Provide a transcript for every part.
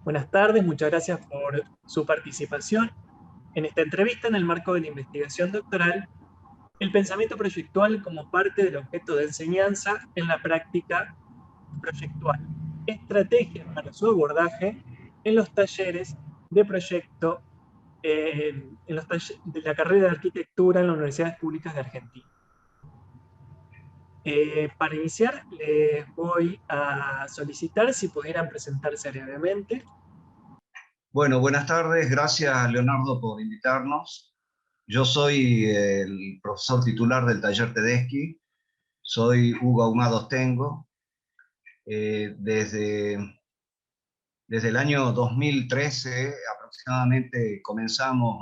Buenas tardes, muchas gracias por su participación en esta entrevista en el marco de la investigación doctoral, el pensamiento proyectual como parte del objeto de enseñanza en la práctica proyectual, estrategias para su abordaje en los talleres de proyecto de la carrera de arquitectura en las universidades públicas de Argentina. Para iniciar, les voy a solicitar si pudieran presentarse brevemente. Bueno, buenas tardes. Gracias, Leonardo, por invitarnos. Yo soy el profesor titular del taller Tedeschi. Soy Hugo Ahumado Tengo. Desde el año 2013 aproximadamente comenzamos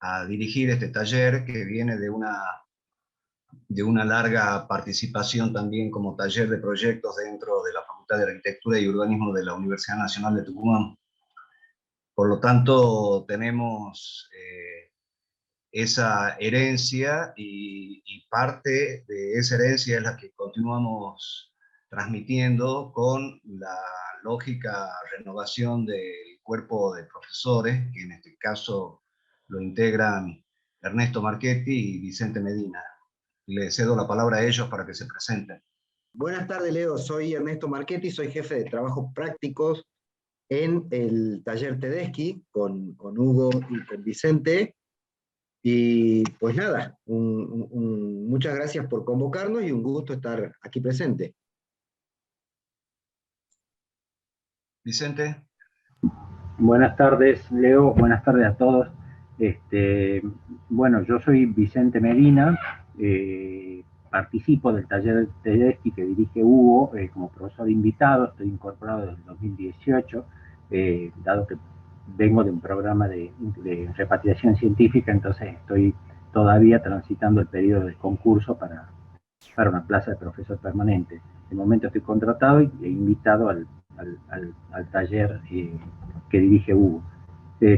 a dirigir este taller, que viene de una larga participación también como taller de proyectos dentro de la Facultad de Arquitectura y Urbanismo de la Universidad Nacional de Tucumán. Por lo tanto, tenemos esa herencia y parte de esa herencia es la que continuamos transmitiendo con la lógica renovación del cuerpo de profesores, que en este caso lo integran Ernesto Marchetti y Vicente Medina. Le cedo la palabra a ellos para que se presenten. Buenas tardes, Leo. Soy Ernesto Marchetti, soy jefe de trabajos prácticos en el taller Tedeschi con Hugo y con Vicente. Y pues nada, muchas gracias por convocarnos y un gusto estar aquí presente. Vicente. Buenas tardes, Leo. Buenas tardes a todos. Bueno, yo soy Vicente Medina. Participo del taller Tedeschi que dirige Hugo como profesor invitado. Estoy incorporado desde el 2018, dado que vengo de un programa de repatriación científica, entonces estoy todavía transitando el periodo de concurso para una plaza de profesor permanente. De momento estoy contratado e invitado al taller que dirige Hugo.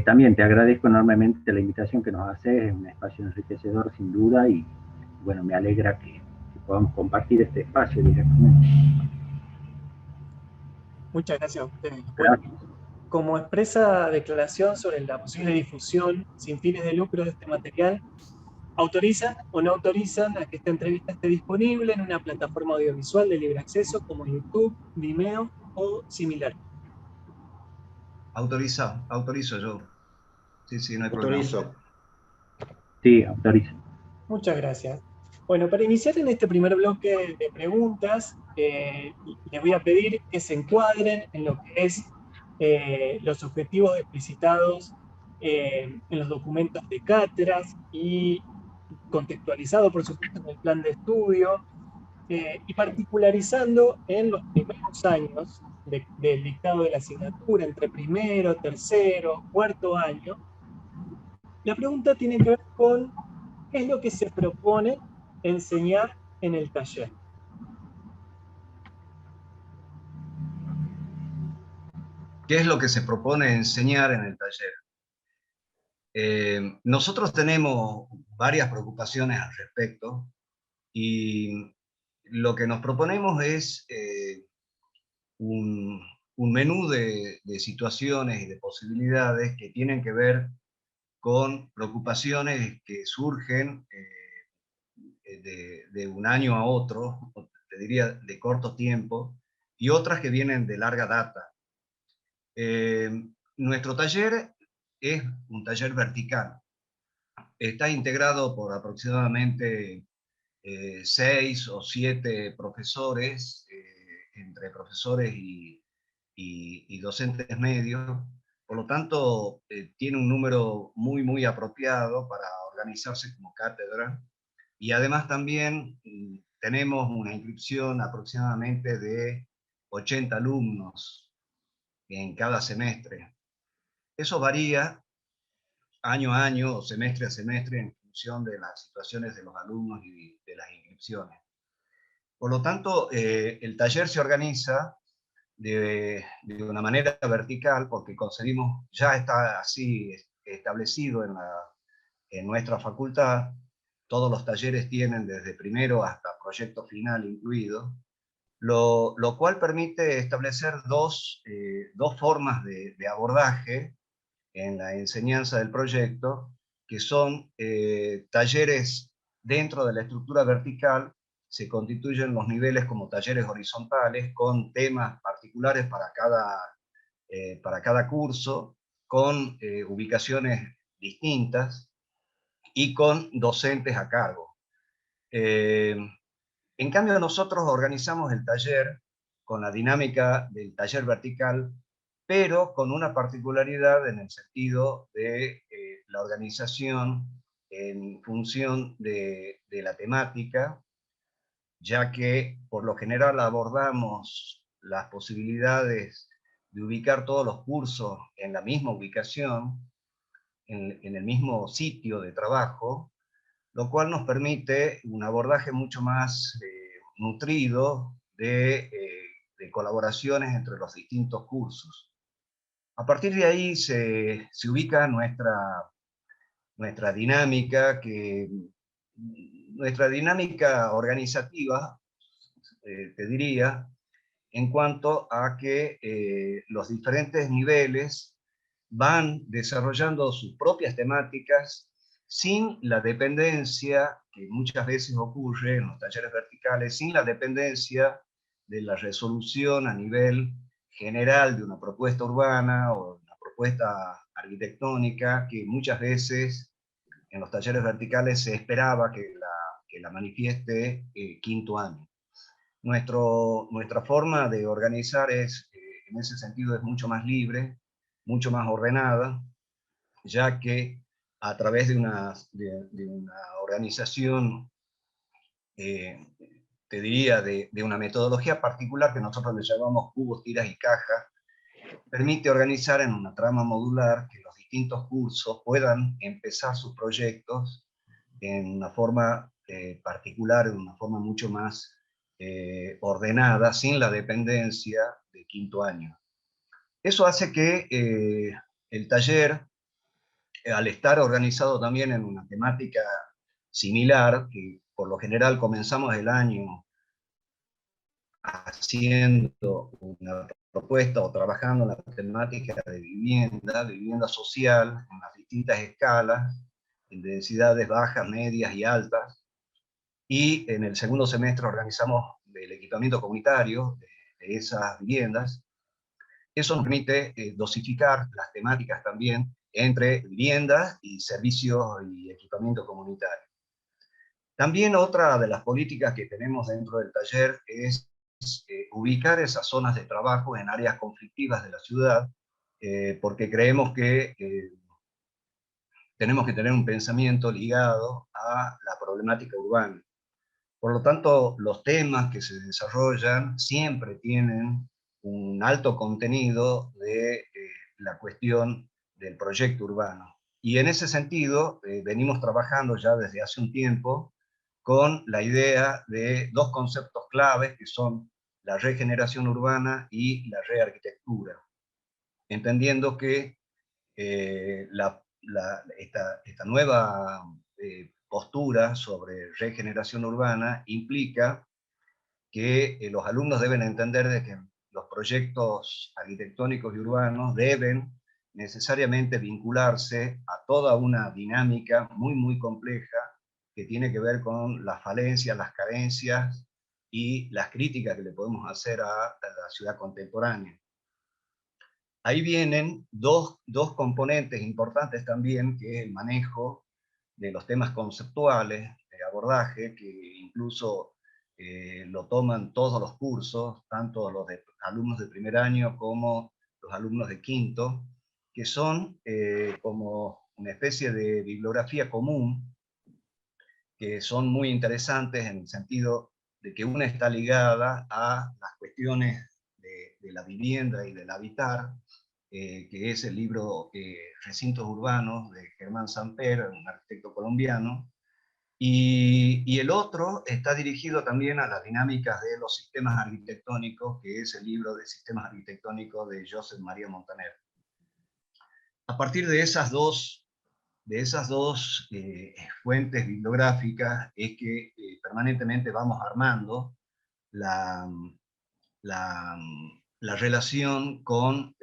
También te agradezco enormemente la invitación que nos haces, es un espacio enriquecedor sin duda y bueno, me alegra que podamos compartir este espacio directamente. Muchas gracias a ustedes. Gracias. Bueno, como expresa declaración sobre la posible difusión sin fines de lucro de este material, ¿autorizan o no autorizan a que esta entrevista esté disponible en una plataforma audiovisual de libre acceso como YouTube, Vimeo o similar? Autorizo yo. Sí, no hay Autorizo. problema. Sí, autorizo. Muchas gracias. Bueno, para iniciar en este primer bloque de preguntas, les voy a pedir que se encuadren en lo que es los objetivos explicitados en los documentos de cátedras y contextualizado, por supuesto, en el plan de estudio, y particularizando en los primeros años del dictado de la asignatura, entre primero, tercero, cuarto año. La pregunta tiene que ver con qué es lo que se propone enseñar en el taller. ¿Qué es lo que se propone enseñar en el taller? Nosotros tenemos varias preocupaciones al respecto y lo que nos proponemos es un menú de situaciones y de posibilidades que tienen que ver con preocupaciones que surgen de un año a otro, te diría de corto tiempo, y otras que vienen de larga data. Nuestro taller es un taller vertical. Está integrado por aproximadamente 6 o 7 profesores, entre profesores y docentes medios. Por lo tanto, tiene un número muy apropiado para organizarse como cátedra. Y además también tenemos una inscripción aproximadamente de 80 alumnos en cada semestre. Eso varía año a año o semestre a semestre en función de las situaciones de los alumnos y de las inscripciones. Por lo tanto, el taller se organiza de una manera vertical porque concebimos, ya está así establecido en nuestra facultad. Todos los talleres tienen desde primero hasta proyecto final incluido. lo cual permite establecer dos formas de abordaje en la enseñanza del proyecto, que son talleres dentro de la estructura vertical. Se constituyen los niveles como talleres horizontales, con temas particulares para cada curso, con ubicaciones distintas y con docentes a cargo. En cambio, nosotros organizamos el taller con la dinámica del taller vertical, pero con una particularidad en el sentido de la organización en función de la temática, ya que por lo general abordamos las posibilidades de ubicar todos los cursos en la misma ubicación, en el mismo sitio de trabajo, lo cual nos permite un abordaje mucho más nutrido de colaboraciones entre los distintos cursos. A partir de ahí se ubica nuestra dinámica, nuestra dinámica organizativa, te diría, en cuanto a que los diferentes niveles van desarrollando sus propias temáticas sin la dependencia que muchas veces ocurre en los talleres verticales, sin la dependencia de la resolución a nivel general de una propuesta urbana o una propuesta arquitectónica que muchas veces en los talleres verticales se esperaba que la manifieste quinto año. Nuestra forma de organizar en ese sentido es mucho más libre, mucho más ordenada, ya que a través de una organización, te diría, de una metodología particular que nosotros le llamamos cubos, tiras y cajas, permite organizar en una trama modular que los distintos cursos puedan empezar sus proyectos en una forma particular, en una forma mucho más ordenada, sin la dependencia de quinto año. Eso hace que el taller, al estar organizado también en una temática similar, que por lo general comenzamos el año haciendo una propuesta o trabajando en la temática de vivienda social, en las distintas escalas, en densidades bajas, medias y altas, y en el segundo semestre organizamos el equipamiento comunitario de esas viviendas. Eso nos permite dosificar las temáticas también entre viviendas y servicios y equipamiento comunitario. También otra de las políticas que tenemos dentro del taller es ubicar esas zonas de trabajo en áreas conflictivas de la ciudad, porque creemos que tenemos que tener un pensamiento ligado a la problemática urbana. Por lo tanto, los temas que se desarrollan siempre tienen un alto contenido de la cuestión del proyecto urbano. Y en ese sentido, venimos trabajando ya desde hace un tiempo con la idea de dos conceptos claves que son la regeneración urbana y la rearquitectura, entendiendo que esta nueva postura sobre regeneración urbana implica que los alumnos deben entender de que los proyectos arquitectónicos y urbanos deben necesariamente vincularse a toda una dinámica muy, muy compleja que tiene que ver con las falencias, las carencias y las críticas que le podemos hacer a la ciudad contemporánea. Ahí vienen dos componentes importantes también, que es el manejo de los temas conceptuales de abordaje, que incluso lo toman todos los cursos, tanto los de alumnos de primer año como los alumnos de quinto, que son como una especie de bibliografía común, que son muy interesantes en el sentido de que una está ligada a las cuestiones de la vivienda y del habitar, que es el libro Recintos Urbanos de Germán Samper, un arquitecto colombiano, y el otro está dirigido también a las dinámicas de los sistemas arquitectónicos, que es el libro de Sistemas Arquitectónicos de Josep María Montaner. A partir de esas dos fuentes bibliográficas es que permanentemente vamos armando la relación con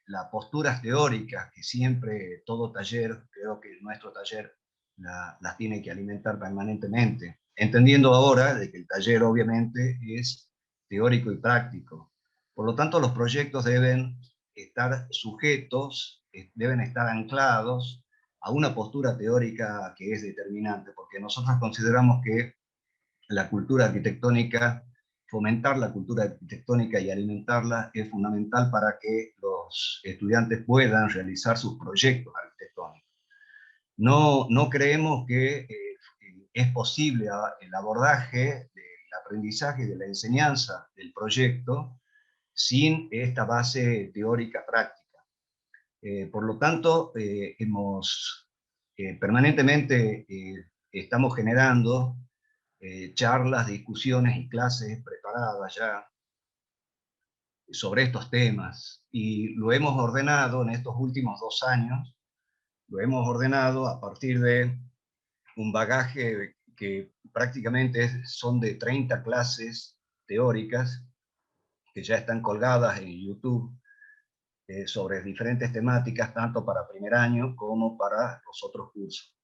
las posturas teóricas que siempre todo taller, creo que nuestro taller las tiene que alimentar permanentemente, entendiendo ahora de que el taller obviamente es teórico y práctico. Por lo tanto, los proyectos deben estar sujetos, deben estar anclados a una postura teórica que es determinante, porque nosotros consideramos que la cultura arquitectónica, fomentar la cultura arquitectónica y alimentarla es fundamental para que los estudiantes puedan realizar sus proyectos arquitectónicos. No creemos que es posible el abordaje del aprendizaje, de la enseñanza del proyecto, sin esta base teórica práctica. Por lo tanto, permanentemente estamos generando charlas, discusiones y clases preparadas ya sobre estos temas, y lo hemos ordenado en estos últimos 2 años, lo hemos ordenado a partir de un bagaje que prácticamente son de 30 clases teóricas que ya están colgadas en YouTube sobre diferentes temáticas, tanto para primer año como para los otros cursos.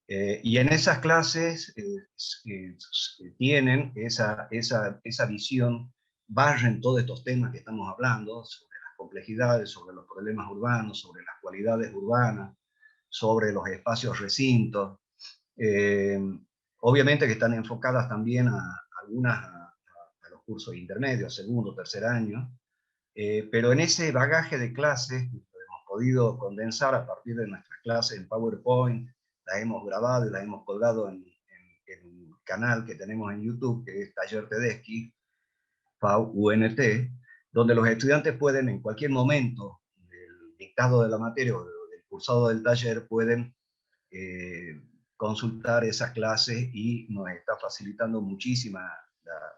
Y en esas clases tienen esa visión, barren todos estos temas que estamos hablando, sobre las complejidades, sobre los problemas urbanos, sobre las cualidades urbanas, sobre los espacios recintos. Obviamente que están enfocadas también a algunas a los cursos intermedios, segundo, tercer año, pero en ese bagaje de clases que hemos podido condensar a partir de nuestras clases en PowerPoint, las hemos grabado y las hemos colgado en un canal que tenemos en YouTube, que es Taller Tedeschi, FAUNT, donde los estudiantes pueden en cualquier momento del dictado de la materia o del cursado del taller pueden consultar esas clases, y nos está facilitando muchísima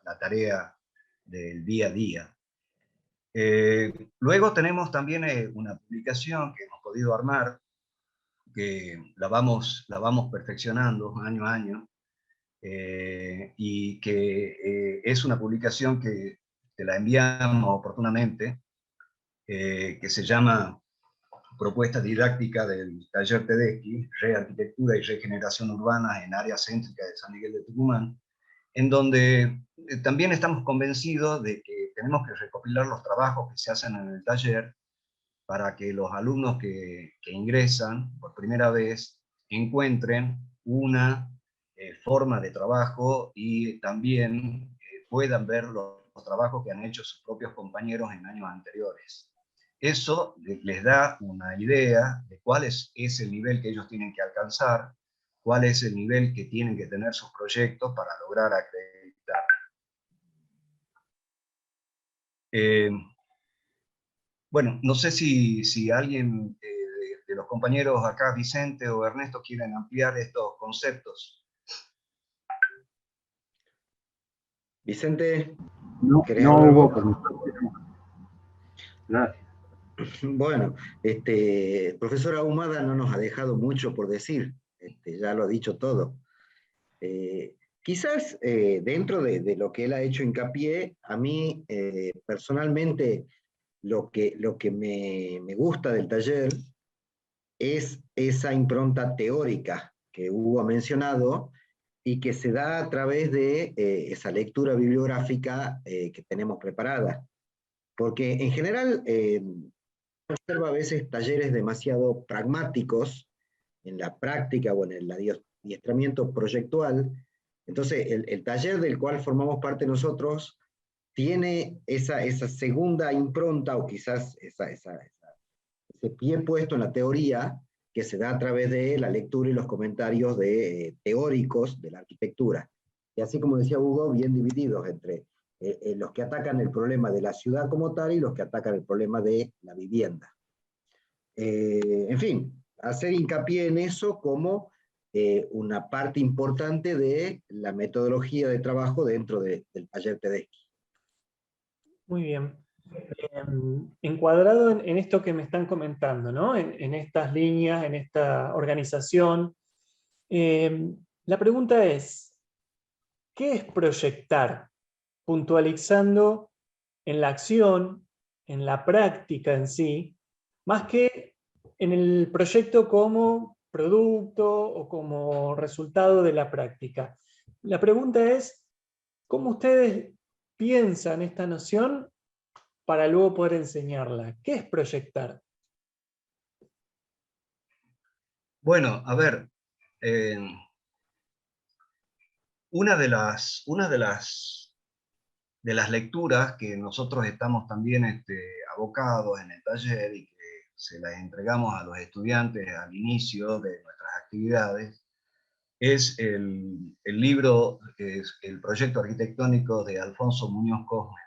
la tarea del día a día. Luego tenemos también una publicación que hemos podido armar, que la vamos perfeccionando año a año, y que es una publicación que te la enviamos oportunamente, que se llama Propuesta Didáctica del Taller Tedeschi, Rearquitectura y Regeneración Urbana en Área Céntrica de San Miguel de Tucumán, en donde también estamos convencidos de que tenemos que recopilar los trabajos que se hacen en el taller para que los alumnos que ingresan por primera vez encuentren una forma de trabajo, y también puedan ver los trabajos que han hecho sus propios compañeros en años anteriores. Eso les da una idea de cuál es el nivel que ellos tienen que alcanzar, cuál es el nivel que tienen que tener sus proyectos para lograr acreditar. Bueno, no sé si alguien de los compañeros acá, Vicente o Ernesto, quieren ampliar estos conceptos. Vicente, No hablar hubo vos? por mi parte. Gracias. Bueno, el profesor Ahumada no nos ha dejado mucho por decir, ya lo ha dicho todo. Quizás dentro de lo que él ha hecho hincapié, a mí personalmente lo que me gusta del taller es esa impronta teórica que Hugo ha mencionado y que se da a través de esa lectura bibliográfica que tenemos preparada. Porque en general observa a veces talleres demasiado pragmáticos en la práctica o en el adiestramiento proyectual. Entonces, el taller del cual formamos parte nosotros tiene esa segunda impronta, o quizás ese pie puesto en la teoría, que se da a través de la lectura y los comentarios de teóricos de la arquitectura. Y así como decía Hugo, bien divididos entre los que atacan el problema de la ciudad como tal y los que atacan el problema de la vivienda. En fin, hacer hincapié en eso como una parte importante de la metodología de trabajo dentro del taller Tedeschi. Muy bien. Encuadrado en esto que me están comentando, ¿no? En estas líneas, en esta organización, la pregunta es, ¿qué es proyectar? Puntualizando en la acción, en la práctica en sí, más que en el proyecto como producto o como resultado de la práctica. La pregunta es, ¿cómo ustedes piensan esta noción para luego poder enseñarla? ¿Qué es proyectar? Bueno, a ver, una de las lecturas que nosotros estamos también abocados en el taller y que se las entregamos a los estudiantes al inicio de nuestras actividades, es el libro, es el proyecto arquitectónico de Alfonso Muñoz Cosme.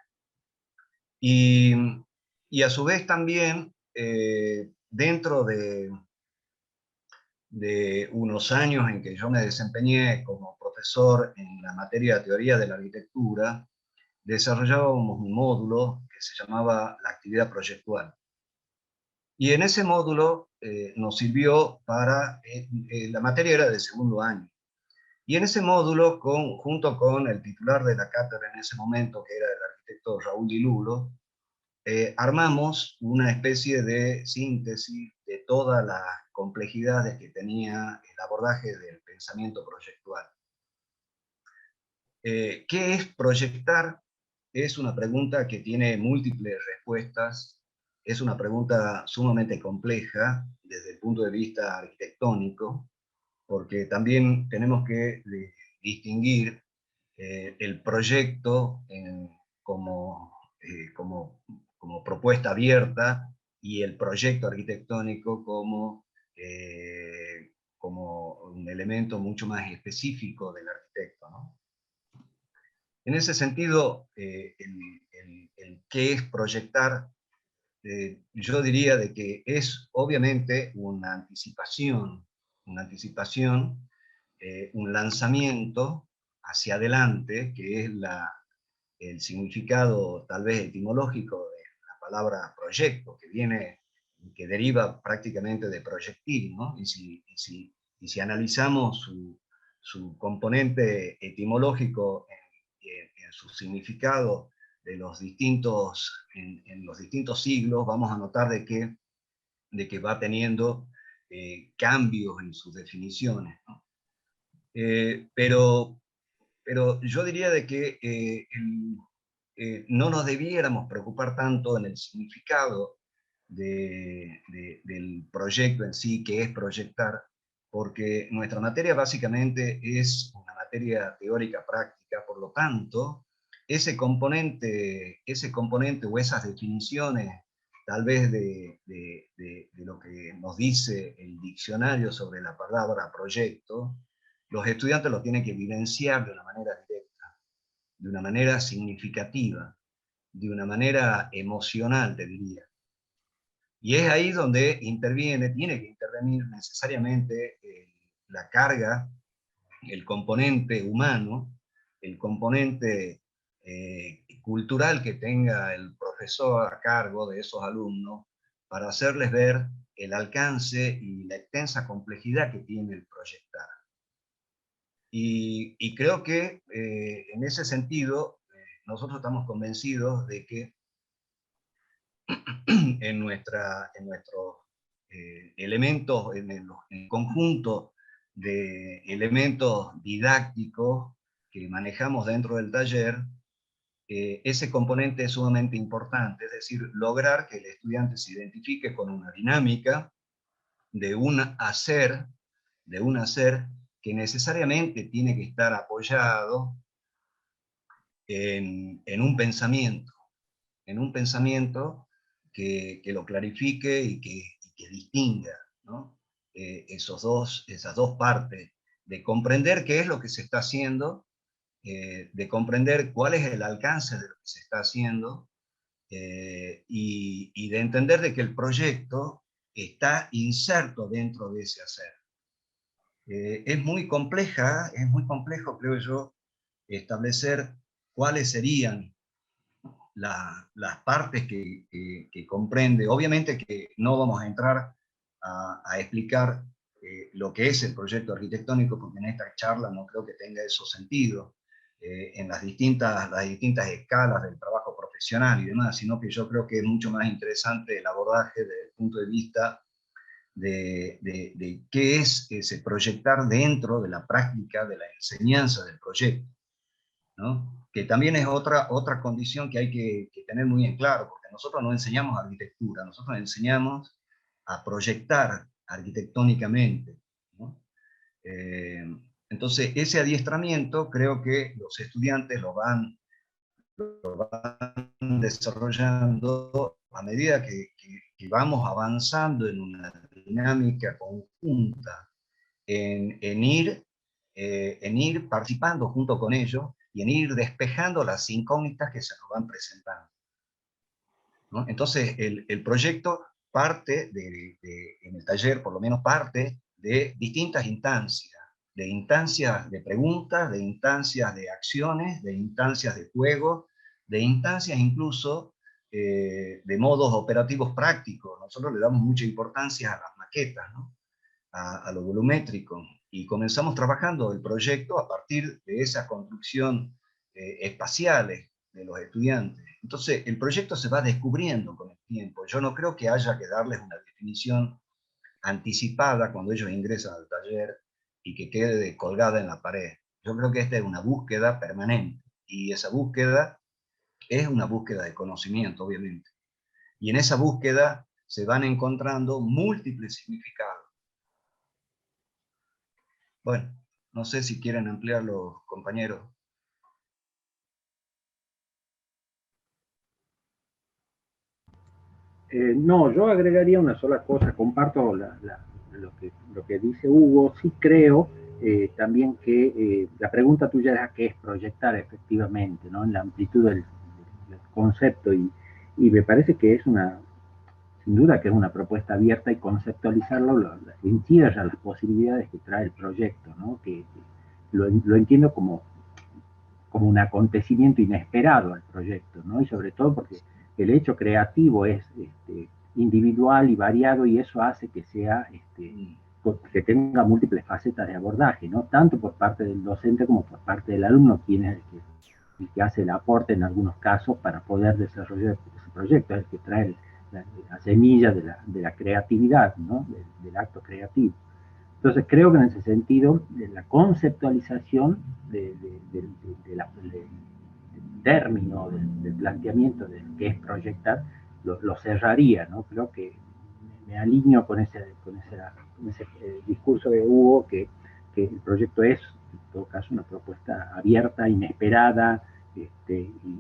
Y a su vez también, dentro de unos años en que yo me desempeñé como profesor en la materia de teoría de la arquitectura, desarrollábamos un módulo que se llamaba la actividad proyectual. Y en ese módulo nos sirvió para, la materia era de segundo año, y en ese módulo, junto con el titular de la cátedra en ese momento, que era el arquitecto Raúl Di Lulo, armamos una especie de síntesis de todas las complejidades que tenía el abordaje del pensamiento proyectual. ¿Qué es proyectar? Es una pregunta que tiene múltiples respuestas, es una pregunta sumamente compleja desde el punto de vista arquitectónico, porque también tenemos que distinguir el proyecto como propuesta abierta y el proyecto arquitectónico como un elemento mucho más específico del arquitecto, ¿no? En ese sentido, el qué es proyectar, yo diría de que es obviamente una anticipación, un lanzamiento hacia adelante, que es el significado tal vez etimológico de la palabra proyecto, que deriva prácticamente de proyectil, ¿no? Y si analizamos su componente etimológico en su significado en los distintos siglos, vamos a notar de que va teniendo cambios en sus definiciones, ¿no? Pero yo diría de que no nos debiéramos preocupar tanto en el significado del proyecto en sí, que es proyectar, porque nuestra materia básicamente es una materia teórica práctica, por lo tanto, ese componente o esas definiciones, tal vez de lo que nos dice el diccionario sobre la palabra proyecto, los estudiantes lo tienen que vivenciar de una manera directa, de una manera significativa, de una manera emocional, te diría. Y es ahí donde tiene que intervenir necesariamente la carga, el componente humano, el componente cultural que tenga el profesor a cargo de esos alumnos, para hacerles ver el alcance y la extensa complejidad que tiene el proyectar. Y creo que en ese sentido, nosotros estamos convencidos de que en nuestros elementos, en el conjunto de elementos didácticos que manejamos dentro del taller, ese componente es sumamente importante, es decir, lograr que el estudiante se identifique con una dinámica de un hacer que necesariamente tiene que estar apoyado en un pensamiento que lo clarifique y que distinga, ¿no? Esas dos partes, de comprender qué es lo que se está haciendo, de comprender cuál es el alcance de lo que se está haciendo, y de entender de que el proyecto está inserto dentro de ese hacer. Es muy complejo, creo yo, establecer cuáles serían las partes que comprende. Obviamente que no vamos a entrar a explicar lo que es el proyecto arquitectónico, porque en esta charla no creo que tenga eso sentido, en las distintas escalas del trabajo profesional profesional y demás, sino que yo creo que es mucho más interesante el abordaje desde el punto de vista de qué es ese proyectar dentro de la práctica de la enseñanza del proyecto, ¿no? Que también es otra condición que hay que tener muy en claro, porque nosotros no enseñamos arquitectura, nosotros enseñamos a proyectar arquitectónicamente, ¿no? Entonces, ese adiestramiento creo que los estudiantes lo van desarrollando a medida que vamos avanzando en una dinámica conjunta, en ir participando junto con ellos y en ir despejando las incógnitas que se nos van presentando, ¿no? Entonces, el proyecto parte en el taller, por lo menos parte de distintas instancias de preguntas, de instancias de acciones, de instancias de juego, de instancias incluso de modos operativos prácticos. Nosotros le damos mucha importancia a las maquetas, ¿no? A lo volumétrico, y comenzamos trabajando el proyecto a partir de esa construcción espaciales de los estudiantes. Entonces, el proyecto se va descubriendo con el tiempo. Yo no creo que haya que darles una definición anticipada cuando ellos ingresan al taller y que quede colgada en la pared. Yo creo que esta es una búsqueda permanente, y esa búsqueda es una búsqueda de conocimiento, obviamente. Y en esa búsqueda se van encontrando múltiples significados. Bueno, no sé si quieren ampliar los compañeros. No, yo agregaría una sola cosa, comparto lo que dice Hugo. Sí creo también que la pregunta tuya era qué es proyectar efectivamente, ¿no? En la amplitud del concepto, y me parece que es sin duda que es una propuesta abierta, y conceptualizarlo encierra las posibilidades que trae el proyecto, ¿no? Que lo entiendo como un acontecimiento inesperado al proyecto, ¿no? Y sobre todo porque el hecho creativo es individual y variado, y eso hace que sea que tenga múltiples facetas de abordaje, ¿no? Tanto por parte del docente como por parte del alumno, quien es el que hace el aporte en algunos casos para poder desarrollar ese proyecto, es el que trae la semilla de la creatividad, ¿no? Del acto creativo. Entonces creo que en ese sentido la conceptualización del término, del planteamiento de qué es proyectar, lo cerraría, ¿no? Creo que me alineo con ese discurso de Hugo, que el proyecto es, en todo caso, una propuesta abierta, inesperada, e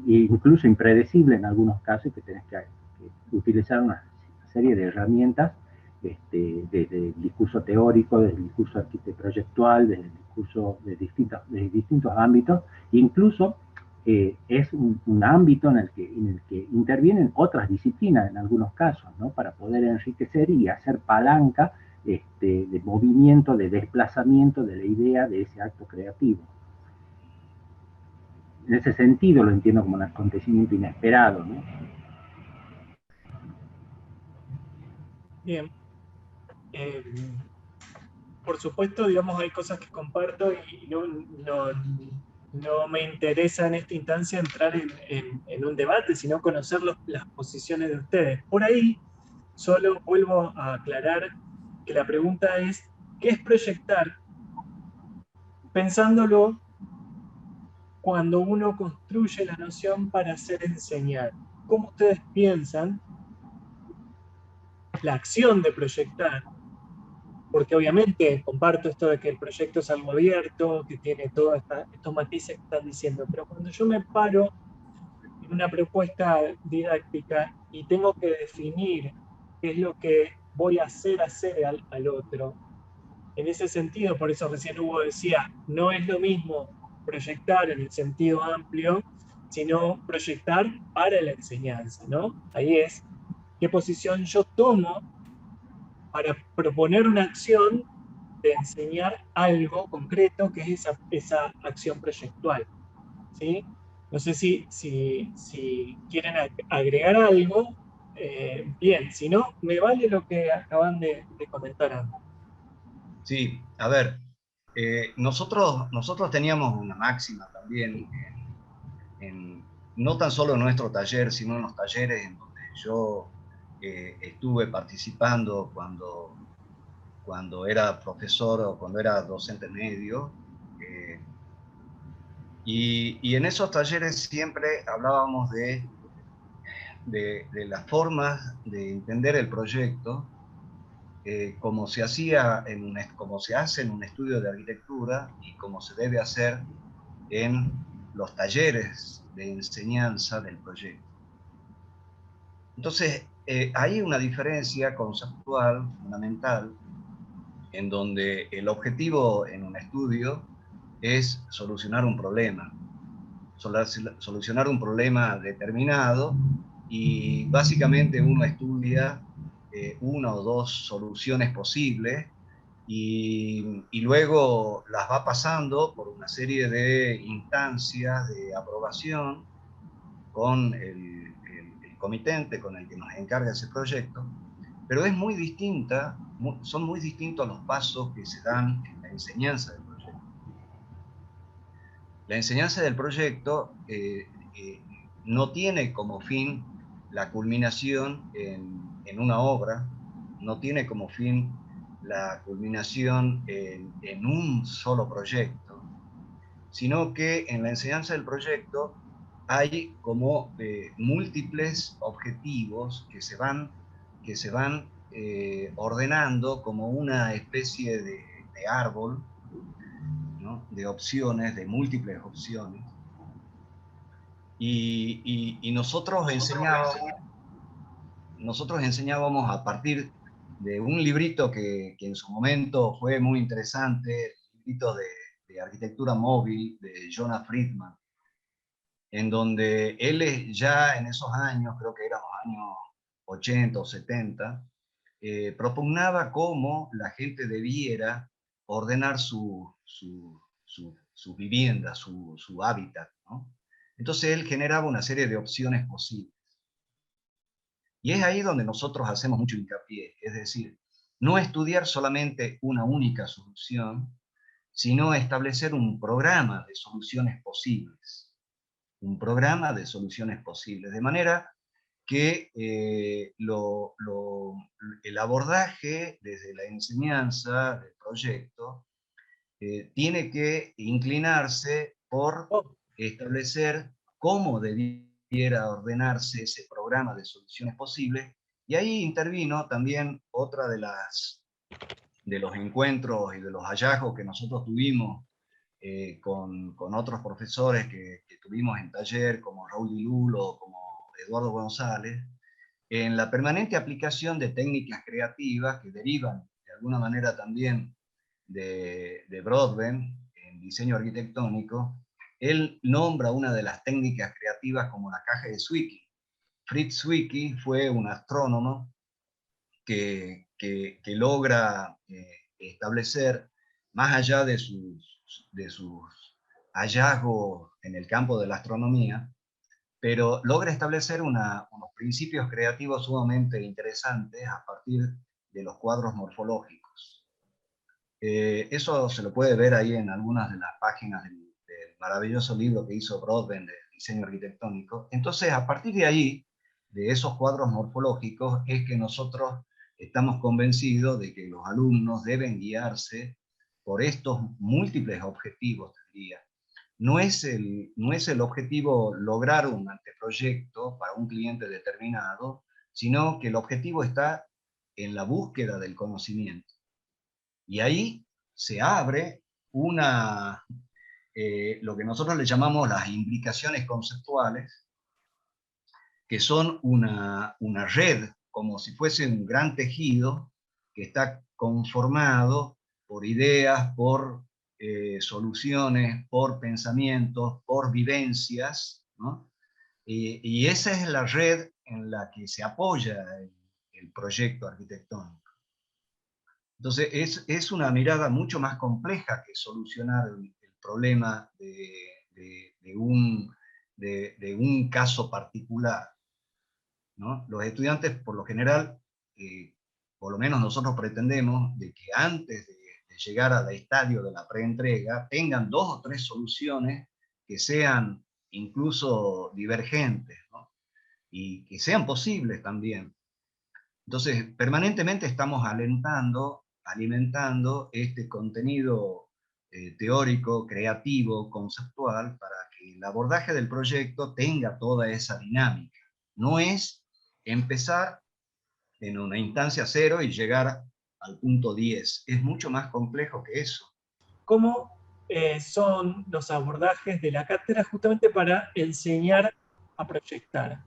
incluso impredecible en algunos casos, que tenés que utilizar una serie de herramientas, desde el discurso teórico, desde el discurso proyectual, desde el discurso de distintos ámbitos. Incluso es un ámbito en el que intervienen otras disciplinas en algunos casos, ¿no? Para poder enriquecer y hacer palanca de movimiento, de desplazamiento de la idea de ese acto creativo. En ese sentido lo entiendo como un acontecimiento inesperado, ¿no? Bien. Por supuesto, digamos, hay cosas que comparto y no me interesa en esta instancia entrar en un debate, sino conocer las posiciones de ustedes. Por ahí, solo vuelvo a aclarar que la pregunta es, ¿qué es proyectar? Pensándolo cuando uno construye la noción para hacer enseñar. ¿Cómo ustedes piensan la acción de proyectar? Porque obviamente comparto esto de que el proyecto es algo abierto, que tiene todos estos matices que están diciendo, pero cuando yo me paro en una propuesta didáctica y tengo que definir qué es lo que voy a hacer al otro, en ese sentido, por eso recién Hugo decía, no es lo mismo proyectar en el sentido amplio, sino proyectar para la enseñanza, ¿no? Ahí es qué posición yo tomo para proponer una acción de enseñar algo concreto, que es esa acción proyectual, ¿sí? No sé si quieren agregar algo, bien, si no, me vale lo que acaban de comentar antes. Sí, a ver, nosotros teníamos una máxima también no tan solo en nuestro taller, sino en los talleres en donde yo estuve participando cuando era profesor o cuando era docente medio. Y en esos talleres siempre hablábamos de las formas de entender el proyecto, como se hacía como se hace en un estudio de arquitectura y como se debe hacer en los talleres de enseñanza del proyecto. Entonces, hay una diferencia conceptual fundamental en donde el objetivo en un estudio es solucionar un problema determinado, y básicamente uno estudia una o dos soluciones posibles y luego las va pasando por una serie de instancias de aprobación con el comitente con el que nos encarga ese proyecto, pero es muy distinta, son muy distintos los pasos que se dan en la enseñanza del proyecto. La enseñanza del proyecto no tiene como fin la culminación en una obra, no tiene como fin la culminación en un solo proyecto, sino que en la enseñanza del proyecto hay como múltiples objetivos que se van ordenando como una especie de árbol, ¿no? De opciones, de múltiples opciones. Y nosotros enseñábamos a partir de un librito que en su momento fue muy interesante, el librito de arquitectura móvil de Jonah Friedman, en donde él ya en esos años, creo que eran los años 80 o 70, propugnaba cómo la gente debiera ordenar su vivienda, su hábitat, ¿no? Entonces él generaba una serie de opciones posibles. Y es ahí donde nosotros hacemos mucho hincapié, es decir, no estudiar solamente una única solución, sino establecer un programa de soluciones posibles. Un programa de soluciones posibles, de manera que el abordaje desde la enseñanza del proyecto tiene que inclinarse por Oh, establecer cómo debiera ordenarse ese programa de soluciones posibles, y ahí intervino también otra de los encuentros y de los hallazgos que nosotros tuvimos con otros profesores que tuvimos en taller, como Raúl Dilulo, como Eduardo González, en la permanente aplicación de técnicas creativas que derivan de alguna manera también de Broadbent, en diseño arquitectónico. Él nombra una de las técnicas creativas como la caja de Zwicky. Fritz Zwicky fue un astrónomo que logra establecer, más allá de sus hallazgos en el campo de la astronomía, pero logra establecer unos principios creativos sumamente interesantes a partir de los cuadros morfológicos. Eso se lo puede ver ahí en algunas de las páginas del maravilloso libro que hizo Broadbent de diseño arquitectónico. Entonces, a partir de ahí, de esos cuadros morfológicos, es que nosotros estamos convencidos de que los alumnos deben guiarse por estos múltiples objetivos, diría. No es el objetivo lograr un anteproyecto para un cliente determinado, sino que el objetivo está en la búsqueda del conocimiento. Y ahí se abre lo que nosotros le llamamos las implicaciones conceptuales, que son una red, como si fuese un gran tejido, que está conformado por ideas, por soluciones, por pensamientos, por vivencias, ¿no? Y esa es la red en la que se apoya el proyecto arquitectónico. Entonces es una mirada mucho más compleja que solucionar el problema de un caso particular, ¿no? Los estudiantes, por lo general, por lo menos nosotros pretendemos de que antes de llegar al estadio de la preentrega tengan 2 o 3 soluciones que sean incluso divergentes, ¿no? Y que sean posibles también. Entonces, permanentemente estamos alimentando este contenido teórico, creativo, conceptual, para que el abordaje del proyecto tenga toda esa dinámica. No es empezar en una instancia 0 y llegar al punto 10. Es mucho más complejo que eso. ¿Cómo son los abordajes de la cátedra justamente para enseñar a proyectar?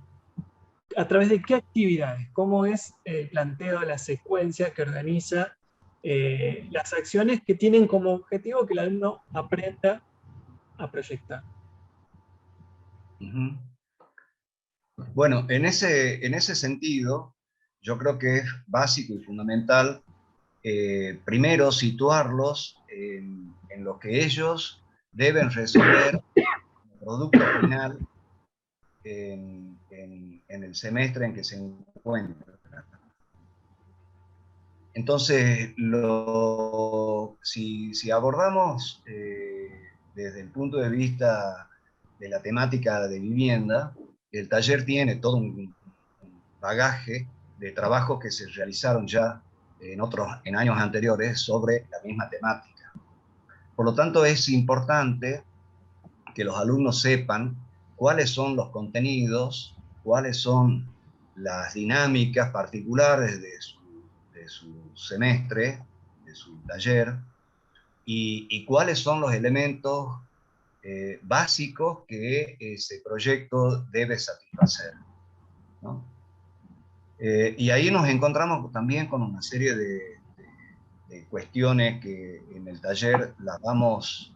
¿A través de qué actividades? ¿Cómo es el planteo de la secuencia que organiza las acciones que tienen como objetivo que el alumno aprenda a proyectar? Uh-huh. Bueno, en ese sentido, yo creo que es básico y fundamental primero situarlos en lo que ellos deben resolver como producto final en el semestre en que se encuentran. Entonces, si abordamos desde el punto de vista de la temática de vivienda, el taller tiene todo un bagaje de trabajos que se realizaron ya en años anteriores sobre la misma temática. Por lo tanto, es importante que los alumnos sepan cuáles son los contenidos, cuáles son las dinámicas particulares de su semestre, de su taller, y cuáles son los elementos básicos que ese proyecto debe satisfacer, ¿no? Y ahí nos encontramos también con una serie de cuestiones que en el taller las vamos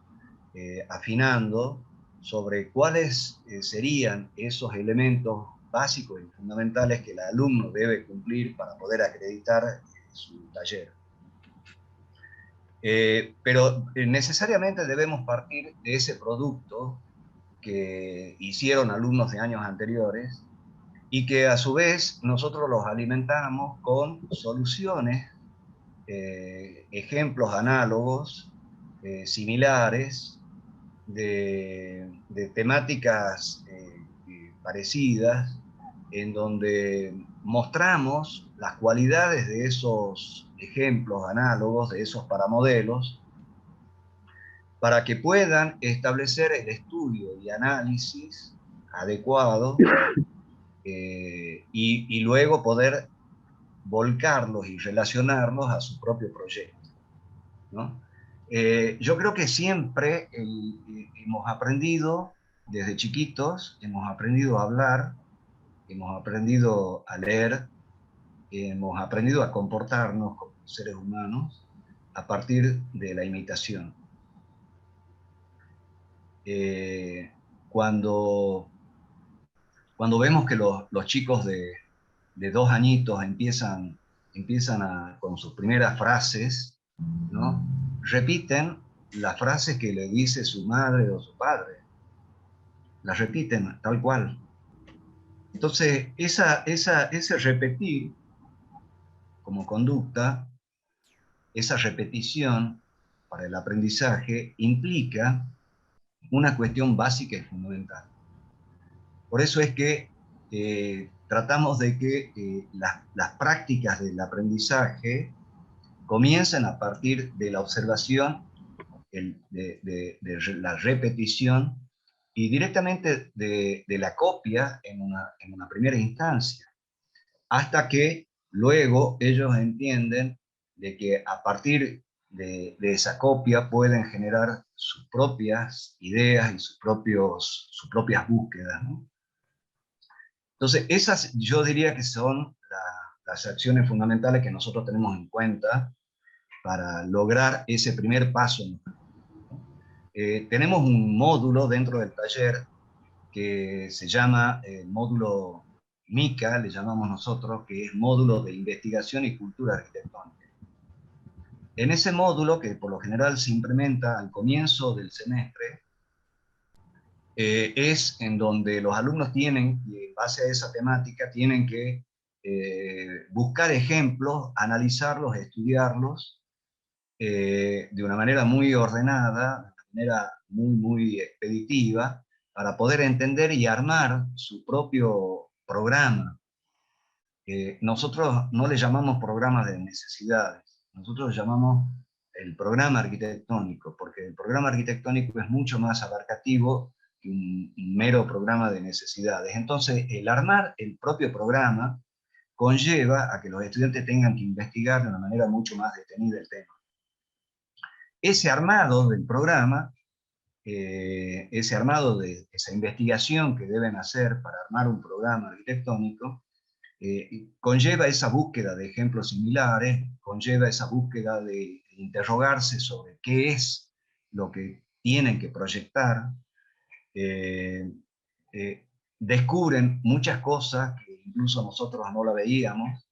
afinando sobre cuáles serían esos elementos básicos y fundamentales que el alumno debe cumplir para poder acreditar su taller. Pero necesariamente debemos partir de ese producto que hicieron alumnos de años anteriores y que a su vez nosotros los alimentamos con soluciones, ejemplos análogos, similares, de temáticas parecidas, en donde mostramos las cualidades de esos ejemplos análogos, de esos paramodelos, para que puedan establecer el estudio y análisis adecuado y luego poder volcarlos y relacionarlos a su propio proyecto, ¿no? Yo creo que siempre hemos aprendido, desde chiquitos, hemos aprendido a hablar, hemos aprendido a leer, hemos aprendido a comportarnos como seres humanos a partir de la imitación. Cuando vemos que los chicos de 2 añitos empiezan con sus primeras frases, ¿no? Repiten las frases que le dice su madre o su padre. Las repiten tal cual. Entonces, ese repetir como conducta, esa repetición para el aprendizaje implica una cuestión básica y fundamental. Por eso es que tratamos de que las prácticas del aprendizaje comiencen a partir de la observación, de la repetición y directamente de la copia en una primera instancia, hasta que luego ellos entienden de que a partir de esa copia pueden generar sus propias ideas y sus propias búsquedas, ¿no? Entonces, esas yo diría que son las acciones fundamentales que nosotros tenemos en cuenta para lograr ese primer paso. Tenemos un módulo dentro del taller que se llama módulo MICA, le llamamos nosotros, que es módulo de investigación y cultura arquitectónica. En ese módulo, que por lo general se implementa al comienzo del semestre, es en donde los alumnos tienen, y en base a esa temática, tienen que buscar ejemplos, analizarlos, estudiarlos, de una manera muy ordenada, de una manera muy expeditiva, para poder entender y armar su propio programa. Nosotros no le llamamos programa de necesidades, nosotros le llamamos el programa arquitectónico, porque el programa arquitectónico es mucho más abarcativo que un mero programa de necesidades. Entonces, el armar el propio programa conlleva a que los estudiantes tengan que investigar de una manera mucho más detenida el tema. Ese armado del programa, ese armado de esa investigación que deben hacer para armar un programa arquitectónico, conlleva esa búsqueda de ejemplos similares, conlleva esa búsqueda de interrogarse sobre qué es lo que tienen que proyectar, descubren muchas cosas que incluso nosotros no la veíamos.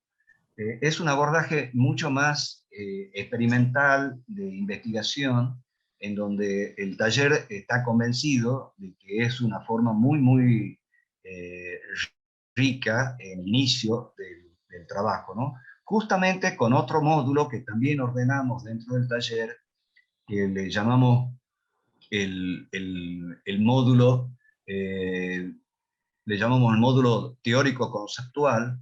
Es un abordaje mucho más experimental, de investigación, en donde el taller está convencido de que es una forma muy rica en inicio del trabajo, ¿no? Justamente con otro módulo que también ordenamos dentro del taller, que le llamamos el módulo, le llamamos el módulo teórico-conceptual,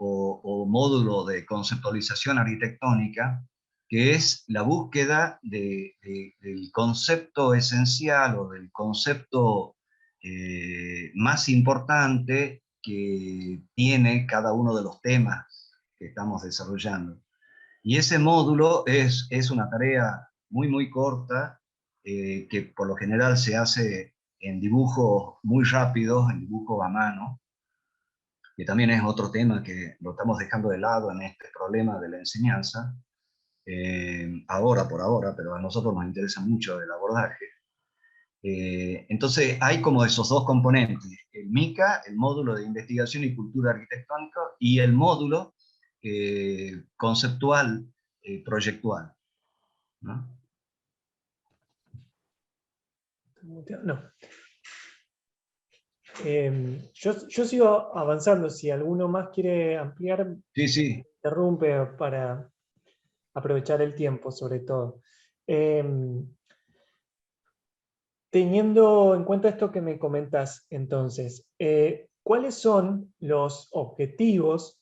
o módulo de conceptualización arquitectónica, que es la búsqueda del concepto esencial o del concepto más importante que tiene cada uno de los temas que estamos desarrollando. Y ese módulo es una tarea muy corta, que por lo general se hace en dibujos muy rápidos, en dibujos a mano, que también es otro tema que lo estamos dejando de lado en este problema de la enseñanza, ahora por ahora, pero a nosotros nos interesa mucho el abordaje. Entonces hay como esos dos componentes, el MICA, el módulo de investigación y cultura arquitectónica, y el módulo conceptual, proyectual, ¿no? No. Yo sigo avanzando, si alguno más quiere ampliar, Sí, sí. interrumpe para aprovechar el tiempo sobre todo. Teniendo en cuenta esto que me comentás, entonces, ¿cuáles son los objetivos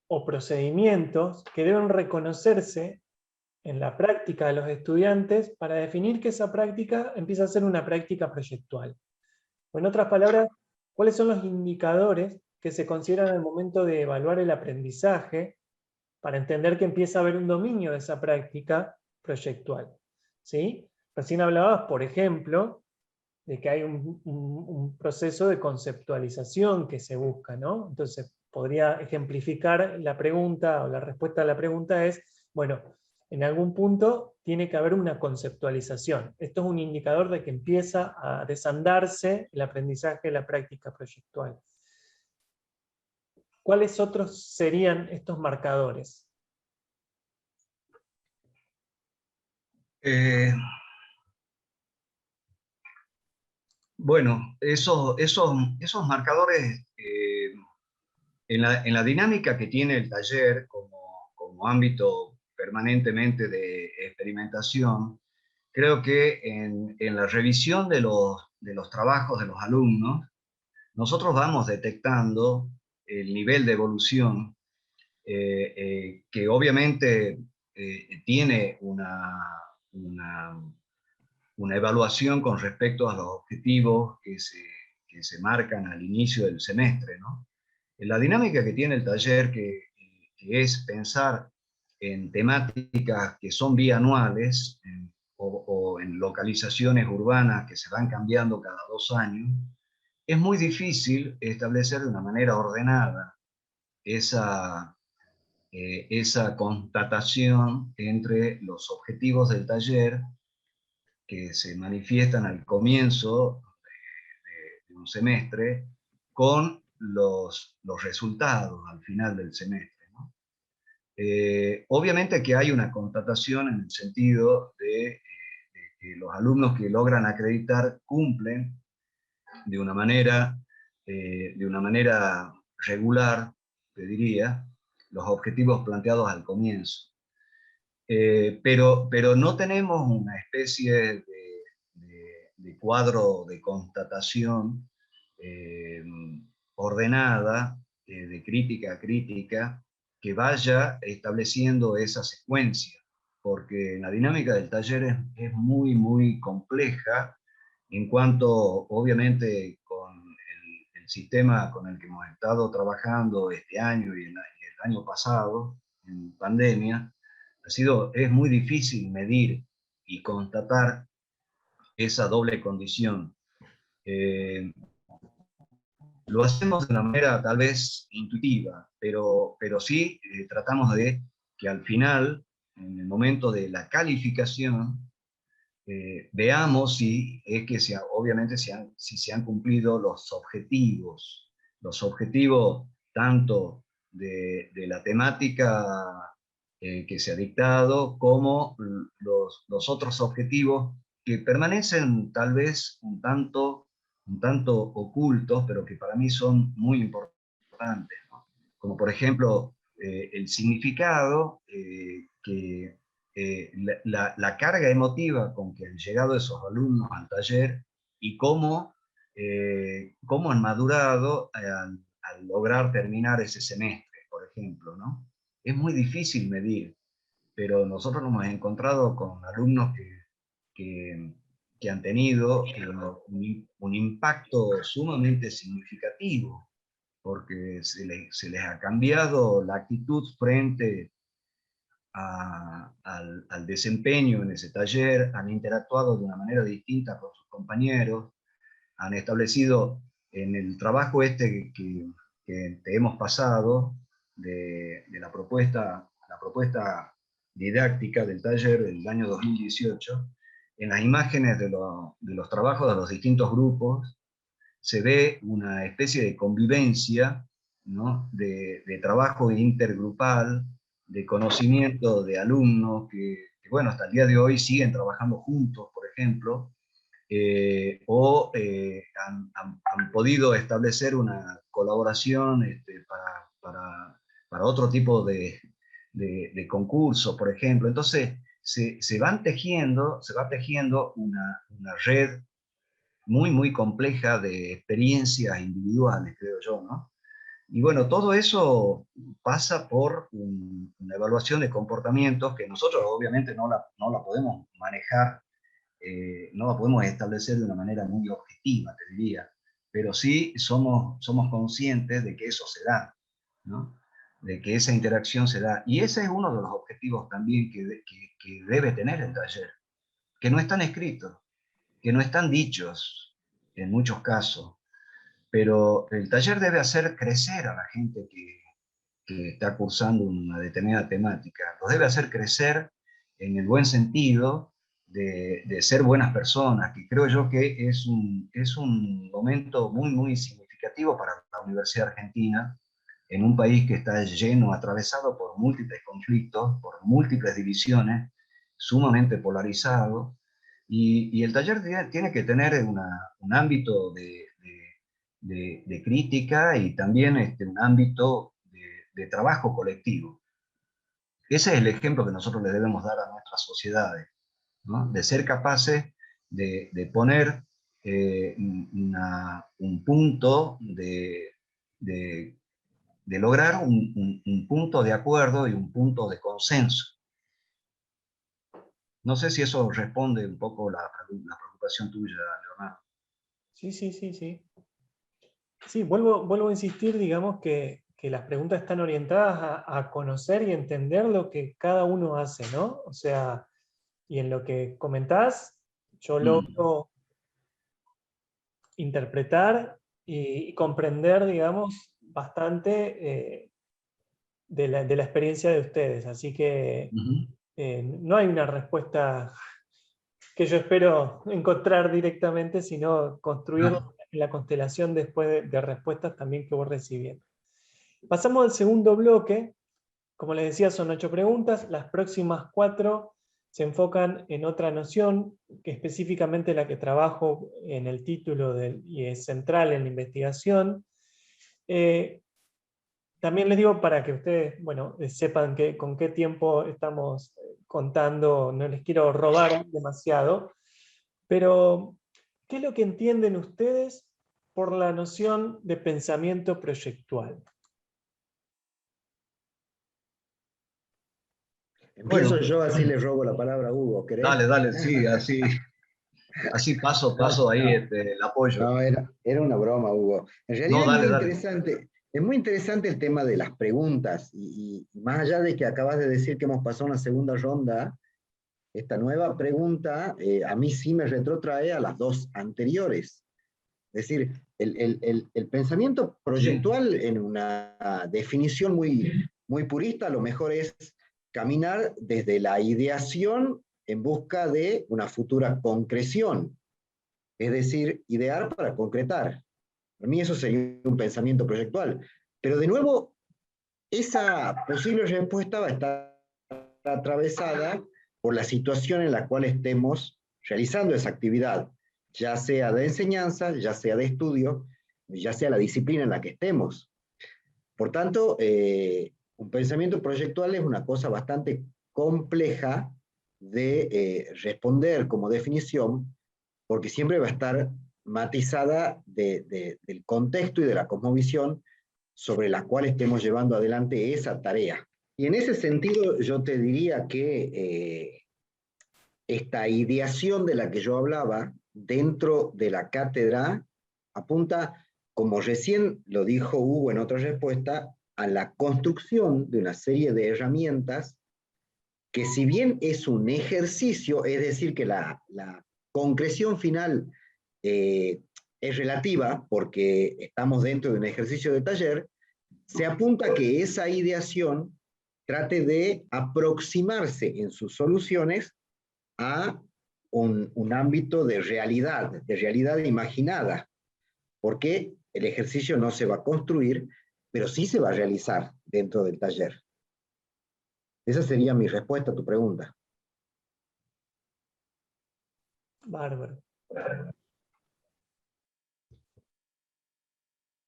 o procedimientos que deben reconocerse en la práctica de los estudiantes para definir que esa práctica empieza a ser una práctica proyectual? O en otras palabras, ¿cuáles son los indicadores que se consideran al momento de evaluar el aprendizaje para entender que empieza a haber un dominio de esa práctica proyectual? ¿Sí? Recién hablabas, por ejemplo, de que hay un proceso de conceptualización que se busca, ¿no? Entonces, podría ejemplificar la pregunta, o la respuesta a la pregunta es, bueno, en algún punto tiene que haber una conceptualización. Esto es un indicador de que empieza a desandarse el aprendizaje de la práctica proyectual. ¿Cuáles otros serían estos marcadores? Bueno, esos marcadores, en la dinámica que tiene el taller como ámbito permanentemente de experimentación, creo que en la revisión de los trabajos de los alumnos, nosotros vamos detectando el nivel de evolución, que obviamente tiene una evaluación con respecto a los objetivos que se marcan al inicio del semestre, ¿no? La dinámica que tiene el taller, que es pensar en temáticas que son bianuales, o en localizaciones urbanas que se van cambiando cada 2 años, es muy difícil establecer de una manera ordenada esa constatación entre los objetivos del taller que se manifiestan al comienzo de un semestre con los resultados al final del semestre, ¿no? Obviamente que hay una constatación en el sentido de que los alumnos que logran acreditar cumplen de una manera regular, te diría, los objetivos planteados al comienzo. Pero no tenemos una especie cuadro de constatación ordenada, de crítica a crítica, que vaya estableciendo esa secuencia, porque la dinámica del taller es muy, muy compleja en cuanto, obviamente, con el sistema con el que hemos estado trabajando este año y el año pasado, en pandemia, es muy difícil medir y constatar esa doble condición. Lo hacemos de una manera tal vez intuitiva, pero sí tratamos de que al final, en el momento de la calificación, veamos si es que obviamente si se han cumplido los objetivos tanto de la temática que se ha dictado, como los otros objetivos que permanecen tal vez un tanto ocultos, pero que para mí son muy importantes, ¿no? Como por ejemplo el significado que la carga emotiva con que han llegado esos alumnos al taller y cómo han madurado al lograr terminar ese semestre, por ejemplo, ¿no? Es muy difícil medir, pero nosotros nos hemos encontrado con alumnos que, que han tenido un impacto sumamente significativo, porque se les ha cambiado la actitud frente al desempeño en ese taller, han interactuado de una manera distinta con sus compañeros, han establecido en el trabajo que te hemos pasado de la propuesta didáctica del taller del año 2018, en las imágenes de los trabajos de los distintos grupos, se ve una especie de convivencia, ¿no? de trabajo intergrupal, de conocimiento de alumnos bueno, hasta el día de hoy siguen trabajando juntos, por ejemplo, han podido establecer una colaboración para otro tipo de concursos, por ejemplo. Entonces, se va tejiendo una red muy, muy compleja de experiencias individuales, creo yo, ¿no? Y bueno, todo eso pasa por una evaluación de comportamientos que nosotros obviamente no la podemos manejar, no la podemos establecer de una manera muy objetiva, te diría, pero sí somos conscientes de que eso se da, ¿no? De que esa interacción se da. Y ese es uno de los objetivos también que debe tener el taller, que no están escritos, que no están dichos en muchos casos, pero el taller debe hacer crecer a la gente que está cursando una determinada temática, los debe hacer crecer en el buen sentido de ser buenas personas, que creo yo que es un momento muy, muy significativo para la Universidad Argentina, en un país que está lleno, atravesado por múltiples conflictos, por múltiples divisiones, sumamente polarizado, y el taller tiene que tener un ámbito de crítica y también un ámbito de trabajo colectivo. Ese es el ejemplo que nosotros le debemos dar a nuestras sociedades, ¿no? De ser capaces de poner un punto, de lograr un punto de acuerdo y un punto de consenso. No sé si eso responde un poco la preocupación tuya, Leonardo. Sí, sí, sí, sí. Sí, vuelvo a insistir, digamos, que las preguntas están orientadas a conocer y entender lo que cada uno hace, ¿no? O sea, y en lo que comentás, yo logro interpretar y comprender, digamos, bastante de la experiencia de ustedes. Así que no hay una respuesta que yo espero encontrar directamente, sino construir la constelación después de respuestas también que voy recibiendo. Pasamos al segundo bloque. Como les decía, son 8 preguntas. Las próximas 4 se enfocan en otra noción, que específicamente la que trabajo en el título y es central en la investigación. También les digo para que ustedes, bueno, sepan con qué tiempo estamos contando, no les quiero robar demasiado, pero ¿qué es lo que entienden ustedes por la noción de pensamiento proyectual? Empiezo Bueno, yo, así le robo la palabra a Hugo, ¿querés? dale, dale, sí, así paso ahí el apoyo. No, era una broma, Hugo. En realidad No, dale, dale. es muy interesante el tema de las preguntas, y más allá de que acabas de decir que hemos pasado una segunda ronda, esta nueva pregunta a mí sí me retrotrae a las dos anteriores. Es decir, el pensamiento Sí, proyectual en una definición muy purista, a lo mejor es caminar desde la ideación en busca de una futura concreción, es decir, idear para concretar. Para mí eso sería un pensamiento proyectual. Pero de nuevo, esa posible respuesta va a estar atravesada por la situación en la cual estemos realizando esa actividad, ya sea de enseñanza, ya sea de estudio, ya sea la disciplina en la que estemos. Por tanto, un pensamiento proyectual es una cosa bastante compleja de responder como definición, porque siempre va a estar matizada del contexto y de la cosmovisión sobre la cual estemos llevando adelante esa tarea. Y en ese sentido yo te diría que esta ideación de la que yo hablaba dentro de la cátedra apunta, como recién lo dijo Hugo en otra respuesta, a la construcción de una serie de herramientas que, si bien es un ejercicio, es decir, que la concreción final es relativa porque estamos dentro de un ejercicio de taller, se apunta a que esa ideación trate de aproximarse en sus soluciones a un ámbito de realidad imaginada, porque el ejercicio no se va a construir, pero sí se va a realizar dentro del taller. Esa sería mi respuesta a tu pregunta. Bárbaro.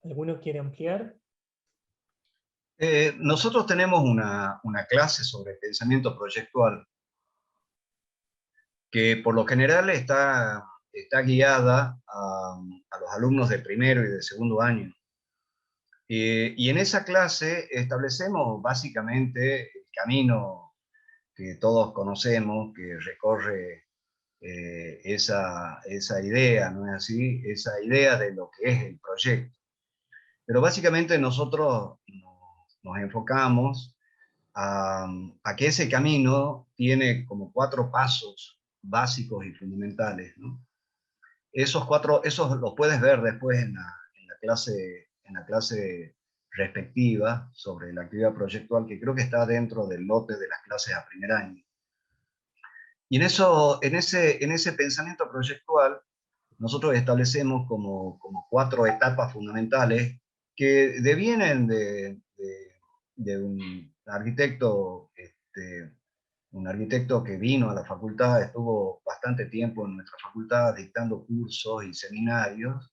¿Alguno quiere ampliar? Nosotros tenemos una clase sobre pensamiento proyectual que por lo general está guiada a los alumnos de primero y de segundo año. Y en esa clase establecemos básicamente el camino que todos conocemos, que recorre esa idea, ¿no es así? Esa idea de lo que es el proyecto. Pero básicamente nosotros nos enfocamos a que ese camino tiene como 4 pasos básicos y fundamentales, ¿no? Esos los puedes ver después en la clase respectiva sobre la actividad proyectual, que creo que está dentro del lote de las clases a primer año. Y en ese pensamiento proyectual, nosotros establecemos como 4 etapas fundamentales que devienen de un arquitecto que vino a la facultad, estuvo bastante tiempo en nuestra facultad dictando cursos y seminarios,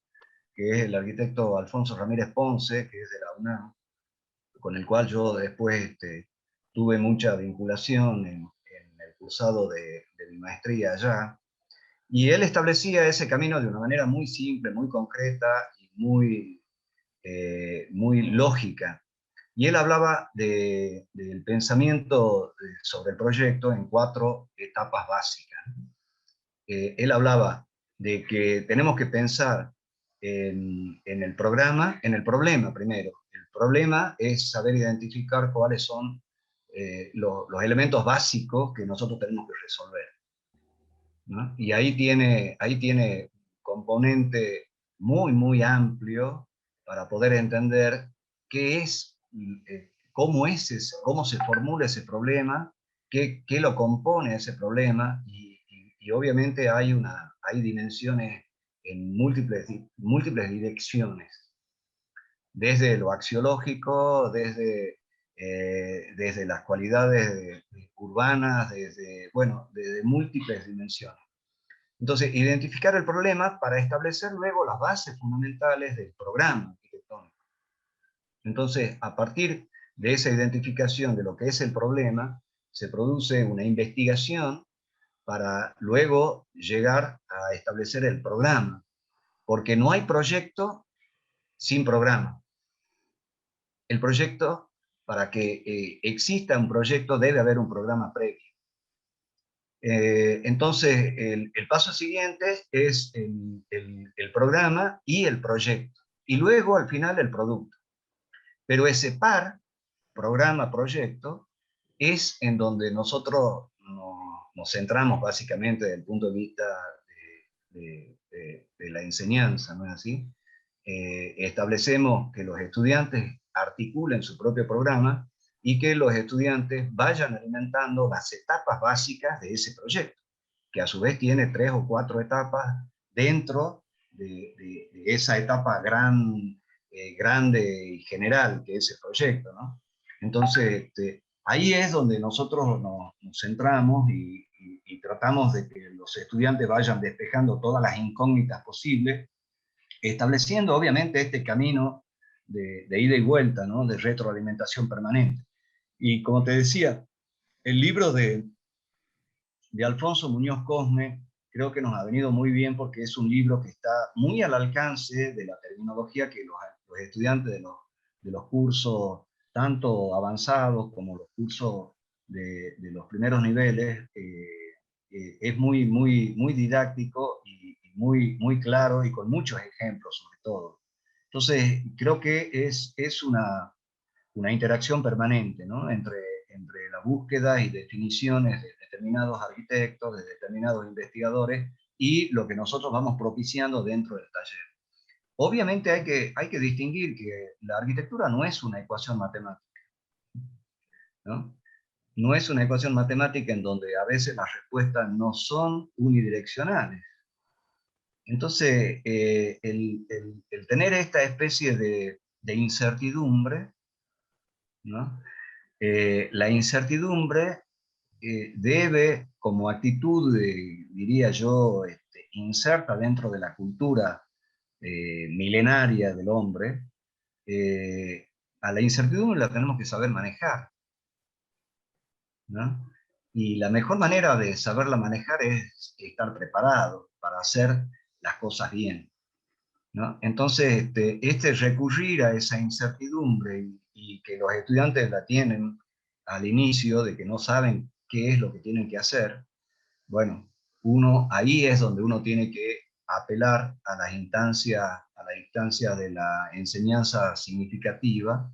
que es el arquitecto Alfonso Ramírez Ponce, que es de la UNAM, con el cual yo después tuve mucha vinculación en el cursado de mi maestría allá. Y él establecía ese camino de una manera muy simple, muy concreta y muy lógica. Y él hablaba del pensamiento sobre el proyecto en 4 etapas básicas. Él hablaba de que tenemos que pensar en el programa, en el problema primero. El problema es saber identificar cuáles son los elementos básicos que nosotros tenemos que resolver, ¿no? Y ahí tiene un componente muy amplio para poder entender qué es, cómo se formula ese problema, qué lo compone ese problema, y obviamente hay dimensiones en múltiples direcciones, desde lo axiológico, desde las cualidades urbanas, desde múltiples dimensiones. Entonces, identificar el problema para establecer luego las bases fundamentales del programa arquitectónico. Entonces, a partir de esa identificación de lo que es el problema, se produce una investigación para luego llegar a establecer el programa, porque no hay proyecto sin programa. El proyecto, para que exista un proyecto, debe haber un programa previo. Entonces, el paso siguiente es el programa y el proyecto, y luego al final el producto. Pero ese par, programa-proyecto, es en donde nosotros nos centramos básicamente desde el punto de vista de la enseñanza, ¿no es así? Establecemos que los estudiantes articulen su propio programa y que los estudiantes vayan alimentando las etapas básicas de ese proyecto, que a su vez tiene 3 o 4 etapas dentro de esa etapa grande y general que es el proyecto, ¿no? Entonces, ahí es donde nosotros nos centramos y tratamos de que los estudiantes vayan despejando todas las incógnitas posibles, estableciendo obviamente este camino de ida y vuelta, ¿no? De retroalimentación permanente. Y como te decía, el libro de Alfonso Muñoz Cosme creo que nos ha venido muy bien porque es un libro que está muy al alcance de la terminología que los estudiantes de los cursos tanto avanzados como los cursos de los primeros niveles, es muy didáctico y muy claro y con muchos ejemplos sobre todo. Entonces creo que es una interacción permanente, ¿no? entre la búsqueda y definiciones de determinados arquitectos, de determinados investigadores, y lo que nosotros vamos propiciando dentro del taller. Obviamente hay que distinguir que la arquitectura no es una ecuación matemática, ¿no? No es una ecuación matemática en donde a veces las respuestas no son unidireccionales. Entonces, el tener esta especie de incertidumbre, ¿no? La incertidumbre debe, como actitud, diría yo, inserta dentro de la cultura milenaria del hombre, a la incertidumbre la tenemos que saber manejar, ¿no? Y la mejor manera de saberla manejar es estar preparado para hacer las cosas bien, ¿no? Entonces, recurrir a esa incertidumbre y que los estudiantes la tienen al inicio, de que no saben qué es lo que tienen que hacer, bueno, ahí es donde uno tiene que apelar a las instancias de la enseñanza significativa,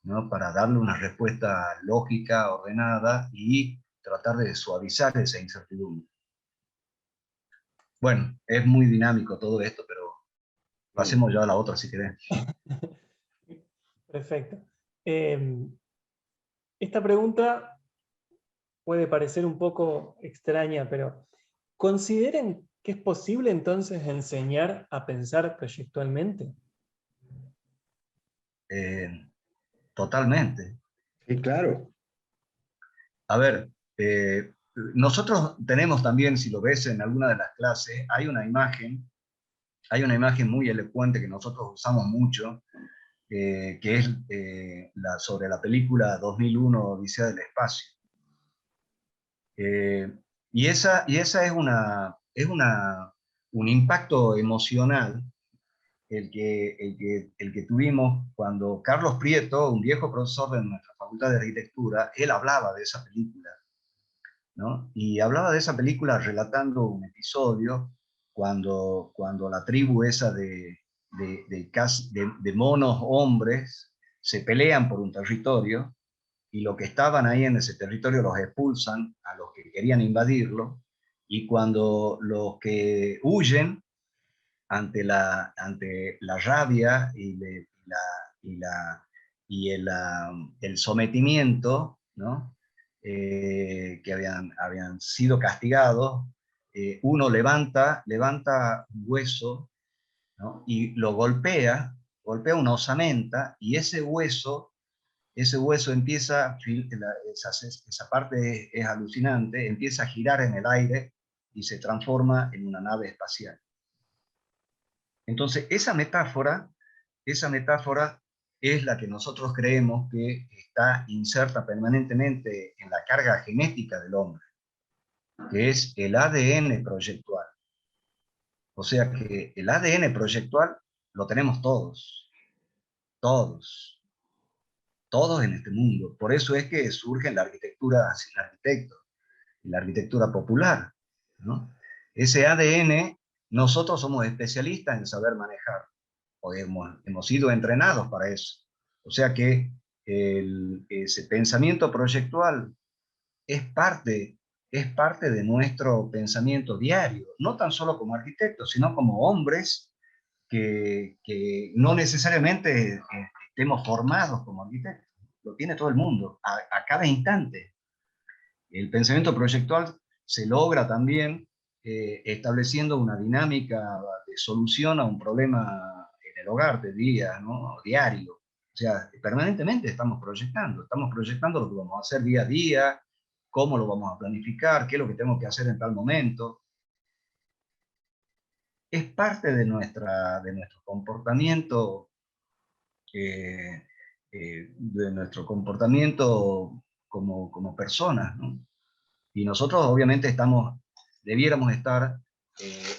¿no? Para darle una respuesta lógica, ordenada y tratar de suavizar esa incertidumbre. Bueno, es muy dinámico todo esto, pero pasemos ya a la otra si querés. Perfecto. Esta pregunta puede parecer un poco extraña, pero ¿consideren que es posible entonces enseñar a pensar proyectualmente? Totalmente. Sí, claro. A ver, nosotros tenemos también, si lo ves en alguna de las clases, hay una imagen muy elocuente que nosotros usamos mucho, que es sobre la película 2001, Odisea del Espacio. Y esa es un impacto emocional el que tuvimos cuando Carlos Prieto, un viejo profesor de nuestra Facultad de Arquitectura, él hablaba de esa película, ¿no? Y hablaba de esa película relatando un episodio cuando la tribu esa de monos hombres se pelean por un territorio, y los que estaban ahí en ese territorio los expulsan a los que querían invadirlo, y cuando los que huyen ante la rabia y el sometimiento, ¿no? Que habían sido castigados, uno levanta un hueso, ¿no? Y lo golpea una osamenta, y ese hueso empieza, esa parte es alucinante, empieza a girar en el aire y se transforma en una nave espacial. Entonces, esa metáfora es la que nosotros creemos que está inserta permanentemente en la carga genética del hombre. que es el ADN proyectual. O sea que el ADN proyectual lo tenemos todos, todos, todos en este mundo. Por eso es que surge la arquitectura sin arquitectos, y la arquitectura popular, ¿no? Ese ADN, nosotros somos especialistas en saber manejar, o hemos sido entrenados para eso. O sea que ese pensamiento proyectual es parte de nuestro pensamiento diario, no tan solo como arquitectos, sino como hombres que no necesariamente estemos formados como arquitectos. Lo tiene todo el mundo, a cada instante. El pensamiento proyectual se logra también estableciendo una dinámica de solución a un problema en el hogar, te diría, ¿no? Diario. O sea, permanentemente estamos proyectando lo que vamos a hacer día a día, cómo lo vamos a planificar, qué es lo que tenemos que hacer en tal momento. Es parte de nuestro comportamiento, como personas, ¿no? Y nosotros obviamente debiéramos estar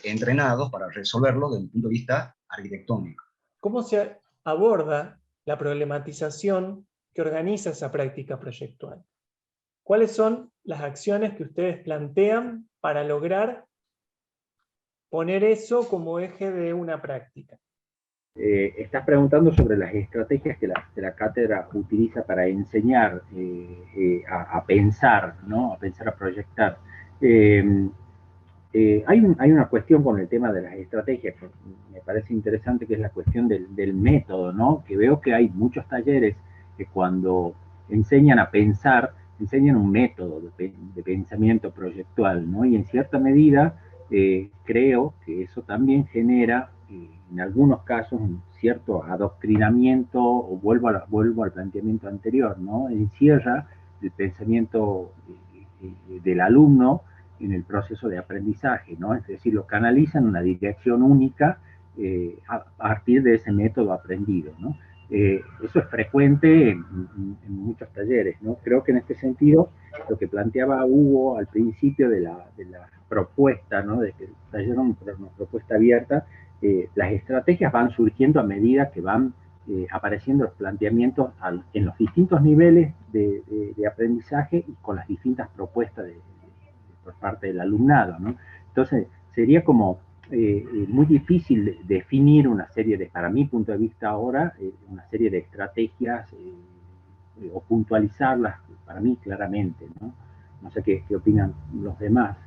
entrenados para resolverlo desde el punto de vista arquitectónico. ¿Cómo se aborda la problematización que organiza esa práctica proyectual? ¿Cuáles son las acciones que ustedes plantean para lograr poner eso como eje de una práctica? Estás preguntando sobre las estrategias que la cátedra utiliza para enseñar a pensar, ¿no? A pensar, a proyectar. Hay una cuestión con el tema de las estrategias que me parece interesante, que es la cuestión del método, ¿no? Que veo que hay muchos talleres que cuando enseñan a pensar, enseñan un método de pensamiento proyectual, ¿no? Y en cierta medida creo que eso también genera, en algunos casos, un cierto adoctrinamiento, o vuelvo al planteamiento anterior, ¿no? Encierra el pensamiento del alumno en el proceso de aprendizaje, ¿no? Es decir, lo canaliza en una dirección única a partir de ese método aprendido, ¿no? Eso es frecuente en muchos talleres, ¿no? Creo que en este sentido, lo que planteaba Hugo al principio de la propuesta, ¿no? De que el taller era una propuesta abierta, las estrategias van surgiendo a medida que van apareciendo los planteamientos en los distintos niveles de aprendizaje y con las distintas propuestas por parte del alumnado, ¿no? Entonces, sería como muy difícil definir una serie para mi punto de vista ahora, una serie de estrategias o puntualizarlas para mí claramente, ¿no? No sé qué opinan los demás.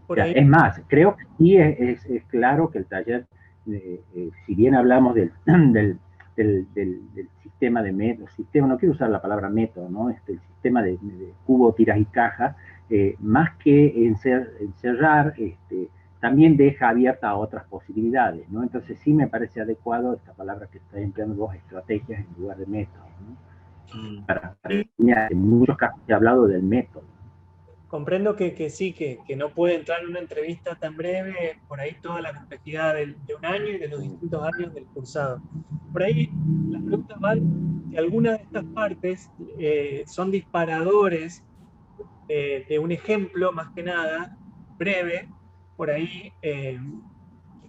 O sea, es más, creo que sí es claro que el taller, si bien hablamos del sistema de método, no quiero usar la palabra método, ¿no? El sistema de cubo, tiras y cajas, más que encerrar, también deja abierta a otras posibilidades, ¿no? Entonces sí me parece adecuado esta palabra que está empleando vos, estrategias en lugar de método, ¿no? Para en muchos casos he hablado del método. Comprendo que sí, que no puede entrar en una entrevista tan breve, por ahí toda la complejidad de un año y de los distintos años del cursado. Por ahí las preguntas van si algunas de estas partes son disparadores de un ejemplo, más que nada, breve. Por ahí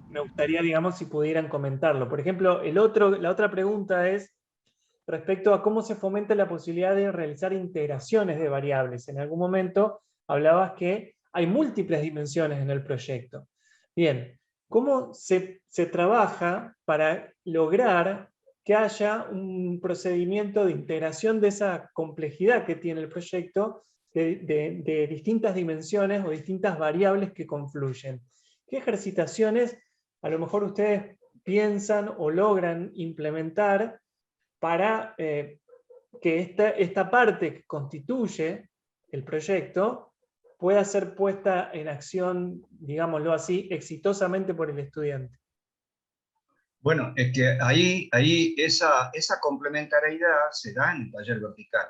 me gustaría, digamos, si pudieran comentarlo. Por ejemplo, la otra pregunta es respecto a cómo se fomenta la posibilidad de realizar integraciones de variables. En algún momento hablabas que hay múltiples dimensiones en el proyecto. Bien, ¿cómo se trabaja para lograr que haya un procedimiento de integración de esa complejidad que tiene el proyecto de distintas dimensiones o distintas variables que confluyen? ¿Qué ejercitaciones a lo mejor ustedes piensan o logran implementar para que esta parte que constituye el proyecto pueda ser puesta en acción, digámoslo así, exitosamente por el estudiante? Bueno, es que ahí esa complementariedad se da en el taller vertical.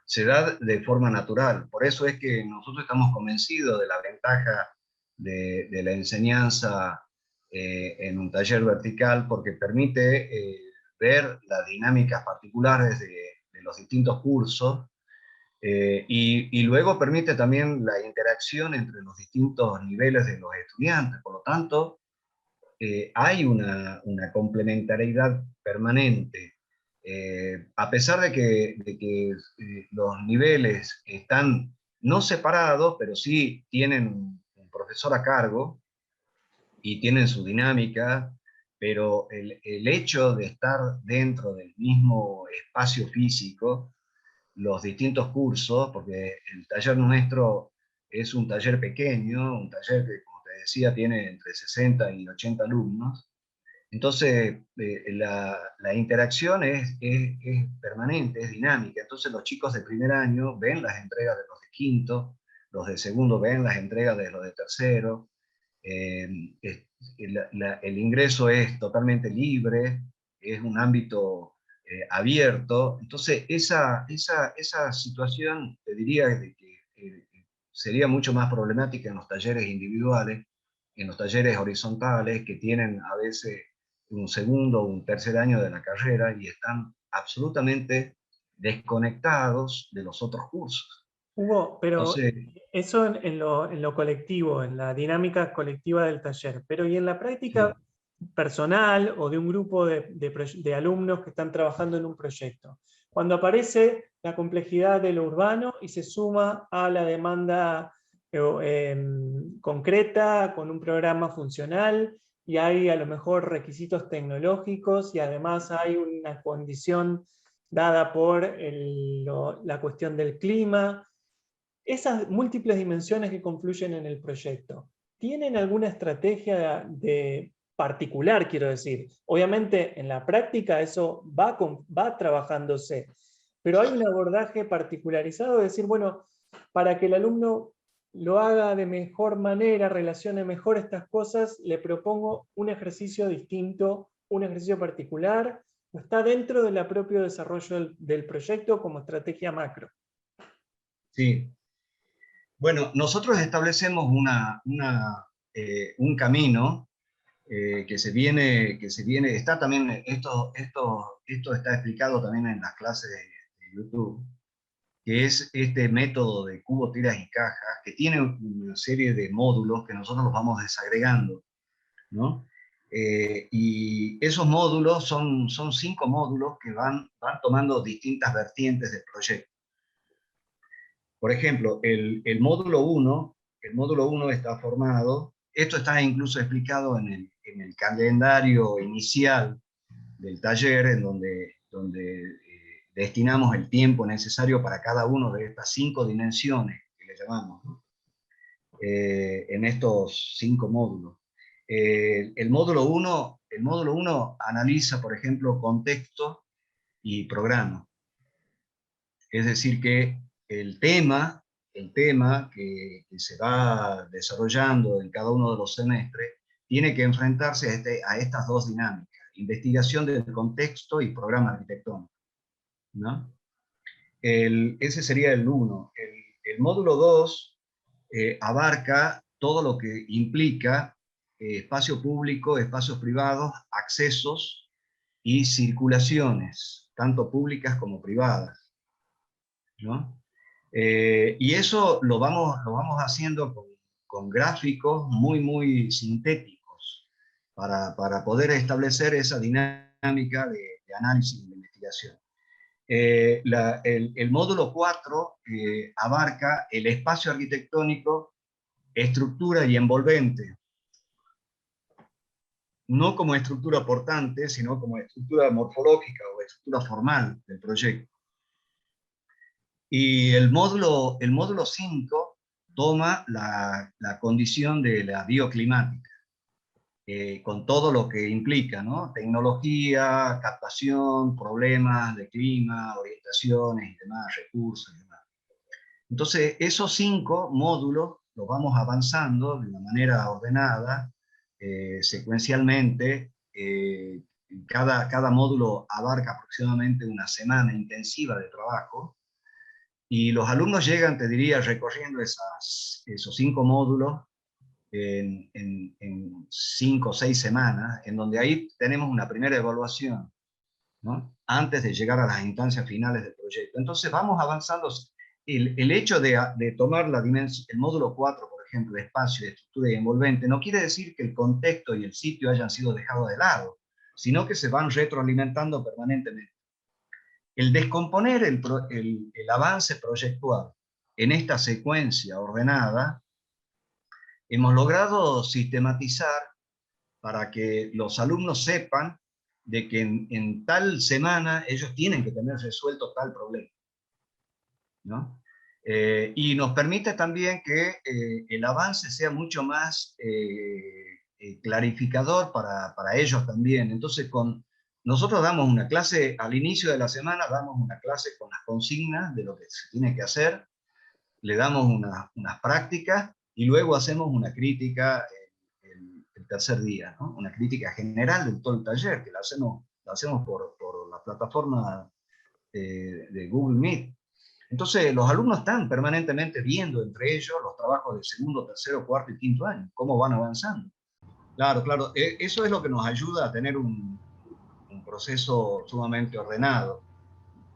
Se da de forma natural. Por eso es que nosotros estamos convencidos de la ventaja de la enseñanza en un taller vertical, porque permite ver las dinámicas particulares de los distintos cursos Y luego permite también la interacción entre los distintos niveles de los estudiantes. Por lo tanto, hay una complementariedad permanente. A pesar de que los niveles están no separados, pero sí tienen un profesor a cargo y tienen su dinámica, pero el hecho de estar dentro del mismo espacio físico, los distintos cursos, porque el taller nuestro es un taller pequeño, un taller que, como te decía, tiene entre 60 y 80 alumnos. Entonces, la interacción es permanente, es dinámica. Entonces, los chicos de primer año ven las entregas de los de quinto, los de segundo ven las entregas de los de tercero. Eh, es- el ingreso es totalmente libre, es un ámbito abierto. Entonces, esa situación, te diría de que sería mucho más problemática en los talleres individuales, en los talleres horizontales, que tienen a veces un segundo o un tercer año de la carrera y están absolutamente desconectados de los otros cursos. Hugo, pero Entonces, eso en lo colectivo, en la dinámica colectiva del taller, pero ¿y en la práctica sí. personal o de un grupo de alumnos que están trabajando en un proyecto? Cuando aparece la complejidad de lo urbano y se suma a la demanda concreta con un programa funcional y hay a lo mejor requisitos tecnológicos y además hay una condición dada por la cuestión del clima. Esas múltiples dimensiones que confluyen en el proyecto, ¿tienen alguna estrategia de particular, quiero decir? Obviamente en la práctica eso va trabajándose, pero hay un abordaje particularizado de decir, bueno, para que el alumno lo haga de mejor manera, relacione mejor estas cosas, le propongo un ejercicio distinto, un ejercicio particular, o está dentro del propio desarrollo del proyecto como estrategia macro. Sí. Bueno, nosotros establecemos un camino que se viene, está también, esto está explicado también en las clases de YouTube, que es este método de cubo, tiras y cajas, que tiene una serie de módulos que nosotros los vamos desagregando, ¿no? Y esos módulos son 5 módulos que van tomando distintas vertientes del proyecto. Por ejemplo, el módulo 1 está formado, esto está incluso explicado en el calendario inicial del taller, en donde destinamos el tiempo necesario para cada una de estas 5 dimensiones que le llamamos, ¿no? En estos 5 módulos. El módulo 1 analiza, por ejemplo, contexto y programa. Es decir, que el tema que se va desarrollando en cada uno de los semestres tiene que enfrentarse a estas dos dinámicas, investigación del contexto y programa arquitectónico, ¿no? Ese sería el 1. El módulo 2 abarca todo lo que implica espacio público, espacios privados, accesos y circulaciones, tanto públicas como privadas, ¿no? Y eso lo vamos haciendo con gráficos muy sintéticos para poder establecer esa dinámica de análisis y de investigación. El módulo 4 abarca el espacio arquitectónico, estructura y envolvente, no como estructura portante, sino como estructura morfológica o estructura formal del proyecto. Y el módulo 5 toma la condición de la bioclimática, con todo lo que implica, ¿no? Tecnología, captación, problemas de clima, orientaciones y demás, recursos y demás. Entonces, esos 5 módulos los vamos avanzando de una manera ordenada, secuencialmente. Cada módulo abarca aproximadamente una semana intensiva de trabajo, y los alumnos llegan, te diría, recorriendo esos 5 módulos en 5 o 6 semanas, en donde ahí tenemos una primera evaluación, ¿no? Antes de llegar a las instancias finales del proyecto. Entonces vamos avanzando el hecho de tomar el módulo 4, por ejemplo, de espacio, de estructura y envolvente, no quiere decir que el contexto y el sitio hayan sido dejados de lado, sino que se van retroalimentando permanentemente. El descomponer el avance proyectual en esta secuencia ordenada, hemos logrado sistematizar para que los alumnos sepan de que en tal semana ellos tienen que tener resuelto tal problema, ¿no? Y nos permite también que el avance sea mucho más clarificador para ellos también. Entonces, nosotros damos una clase, al inicio de la semana damos una clase con las consignas de lo que se tiene que hacer, le damos unas prácticas y luego hacemos una crítica el tercer día, ¿no? Una crítica general de todo el taller, que la hacemos por la plataforma de Google Meet. Entonces, los alumnos están permanentemente viendo entre ellos los trabajos de segundo, tercero, cuarto y quinto año, cómo van avanzando. Claro, claro, eso es lo que nos ayuda a tener un proceso sumamente ordenado,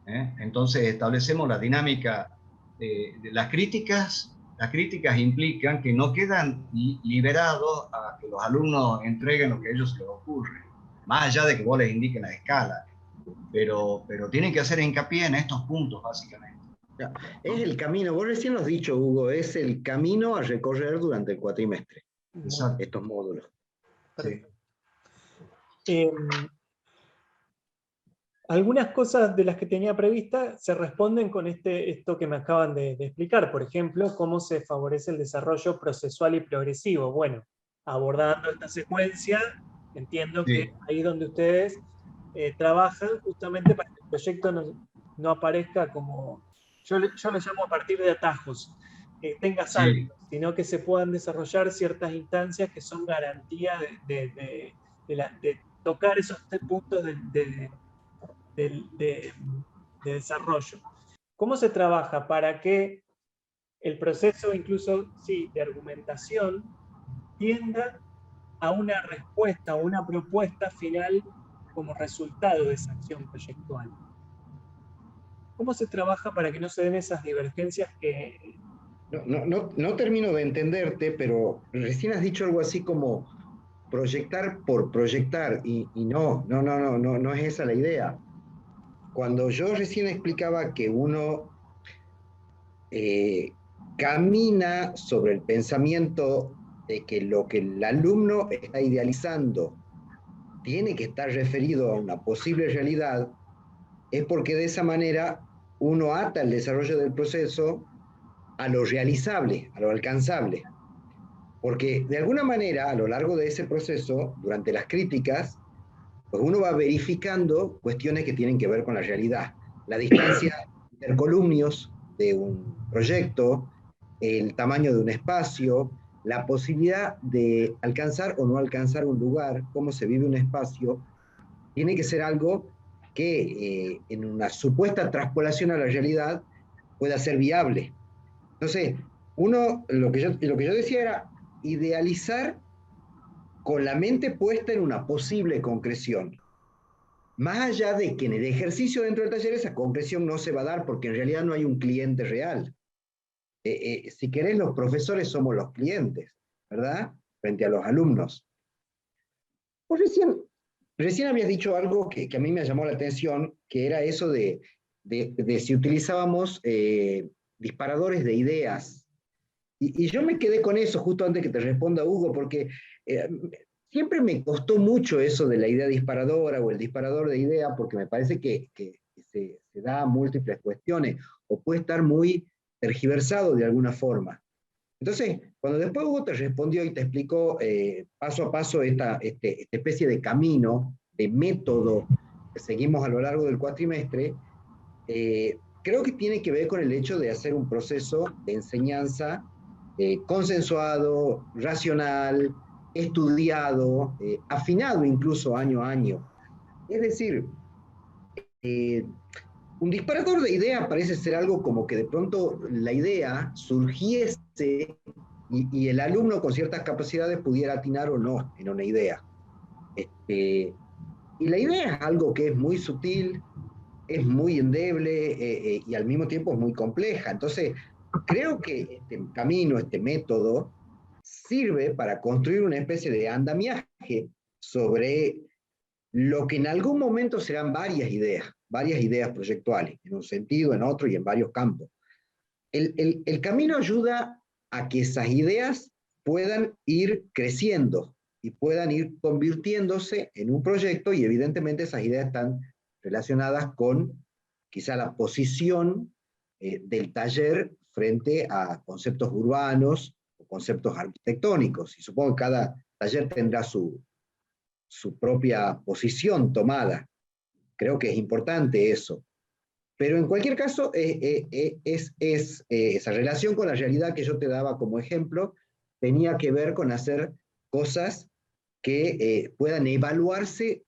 ¿eh? Entonces, establecemos la dinámica de las críticas. Las críticas implican que no quedan liberados a que los alumnos entreguen lo que a ellos se les ocurre, más allá de que vos les indiquen la escala, pero tienen que hacer hincapié en estos puntos, básicamente. Es el camino, vos recién lo has dicho, Hugo, es el camino a recorrer durante el cuatrimestre. Exacto. Estos módulos. Sí. Algunas cosas de las que tenía previstas se responden con esto que me acaban de explicar. Por ejemplo, cómo se favorece el desarrollo procesual y progresivo. Bueno, abordando esta secuencia, entiendo que ahí donde ustedes trabajan justamente para que el proyecto no aparezca como, yo le llamo a partir de atajos, que tenga saltos, sino que se puedan desarrollar ciertas instancias que son garantía de tocar esos puntos de desarrollo. ¿Cómo se trabaja para que el proceso, incluso de argumentación, tienda a una respuesta o una propuesta final como resultado de esa acción proyectual? ¿Cómo se trabaja para que no se den esas divergencias que... No termino de entenderte, pero recién has dicho algo así como proyectar por proyectar, y no es esa la idea. Cuando yo recién explicaba que uno camina sobre el pensamiento de que lo que el alumno está idealizando tiene que estar referido a una posible realidad, es porque de esa manera uno ata el desarrollo del proceso a lo realizable, a lo alcanzable. Porque de alguna manera, a lo largo de ese proceso, durante las críticas, pues uno va verificando cuestiones que tienen que ver con la realidad. La distancia intercolumnios de un proyecto, el tamaño de un espacio, la posibilidad de alcanzar o no alcanzar un lugar, cómo se vive un espacio, tiene que ser algo que en una supuesta traspolación a la realidad pueda ser viable. Entonces, lo que yo decía era idealizar con la mente puesta en una posible concreción. Más allá de que en el ejercicio dentro del taller esa concreción no se va a dar porque en realidad no hay un cliente real. Si querés, los profesores somos los clientes, ¿verdad? Frente a los alumnos. Pues recién habías dicho algo que a mí me llamó la atención, que era eso de si utilizábamos disparadores de ideas. Y yo me quedé con eso justo antes que te responda Hugo, porque siempre me costó mucho eso de la idea disparadora o el disparador de idea, porque me parece que se da a múltiples cuestiones, o puede estar muy tergiversado de alguna forma. Entonces, cuando después Hugo te respondió y te explicó paso a paso esta especie de camino, de método que seguimos a lo largo del cuatrimestre, creo que tiene que ver con el hecho de hacer un proceso de enseñanza consensuado, racional, estudiado, afinado incluso año a año. Es decir, un disparador de idea parece ser algo como que de pronto la idea surgiese y el alumno con ciertas capacidades pudiera atinar o no en una idea. Y la idea es algo que es muy sutil, es muy endeble y al mismo tiempo es muy compleja. Entonces, creo que este camino, este método, sirve para construir una especie de andamiaje sobre lo que en algún momento serán varias ideas proyectuales, en un sentido, en otro y en varios campos. El camino ayuda a que esas ideas puedan ir creciendo y puedan ir convirtiéndose en un proyecto, y evidentemente esas ideas están relacionadas con quizá la posición del taller frente a conceptos urbanos o conceptos arquitectónicos. Y supongo que cada taller tendrá su propia posición tomada. Creo que es importante eso. Pero en cualquier caso, esa relación con la realidad que yo te daba como ejemplo tenía que ver con hacer cosas que puedan evaluarse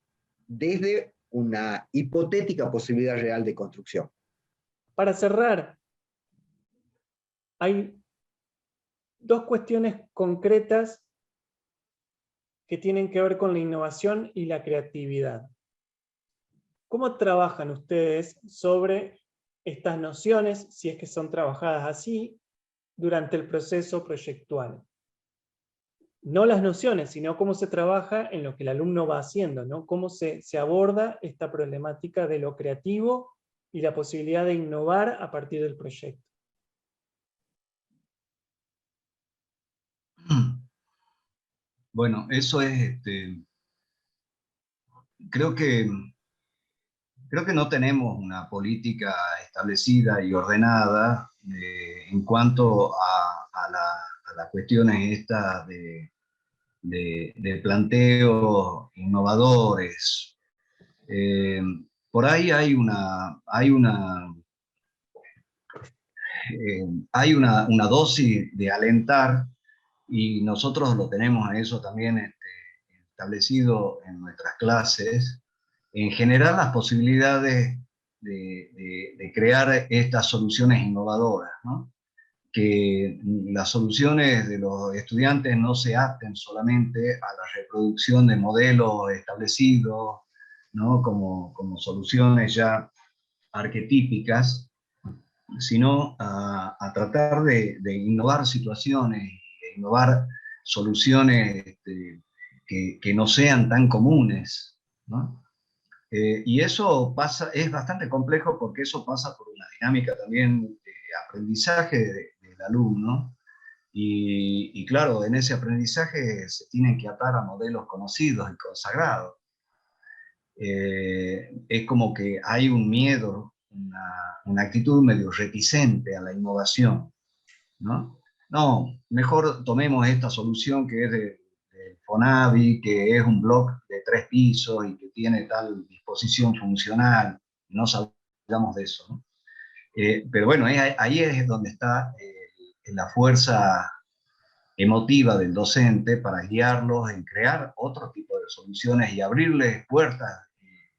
desde una hipotética posibilidad real de construcción. Para cerrar, hay dos cuestiones concretas que tienen que ver con la innovación y la creatividad. ¿Cómo trabajan ustedes sobre estas nociones, si es que son trabajadas así, durante el proceso proyectual? No las nociones, sino cómo se trabaja en lo que el alumno va haciendo, ¿no? Cómo se aborda esta problemática de lo creativo y la posibilidad de innovar a partir del proyecto. Bueno, eso es, creo que no tenemos una política establecida y ordenada en cuanto a las cuestiones estas de planteos innovadores. Por ahí hay una dosis de alentar, y nosotros lo tenemos a eso también establecido en nuestras clases, en generar las posibilidades de crear estas soluciones innovadoras, ¿no? Que las soluciones de los estudiantes no se aten solamente a la reproducción de modelos establecidos, ¿no? Como soluciones ya arquetípicas, sino a tratar de innovar situaciones, de innovar soluciones que no sean tan comunes, ¿no? Y eso es bastante complejo, porque eso pasa por una dinámica también de aprendizaje del alumno, y claro, en ese aprendizaje se tienen que atar a modelos conocidos y consagrados. Es como que hay un miedo, una actitud medio reticente a la innovación, ¿no? No, mejor tomemos esta solución que es de Fonavi, que es un bloque de 3 pisos y que tiene tal disposición funcional, no salgamos de eso, ¿no? Pero bueno, ahí es donde está la fuerza emotiva del docente para guiarlos en crear otro tipo de soluciones y abrirles puertas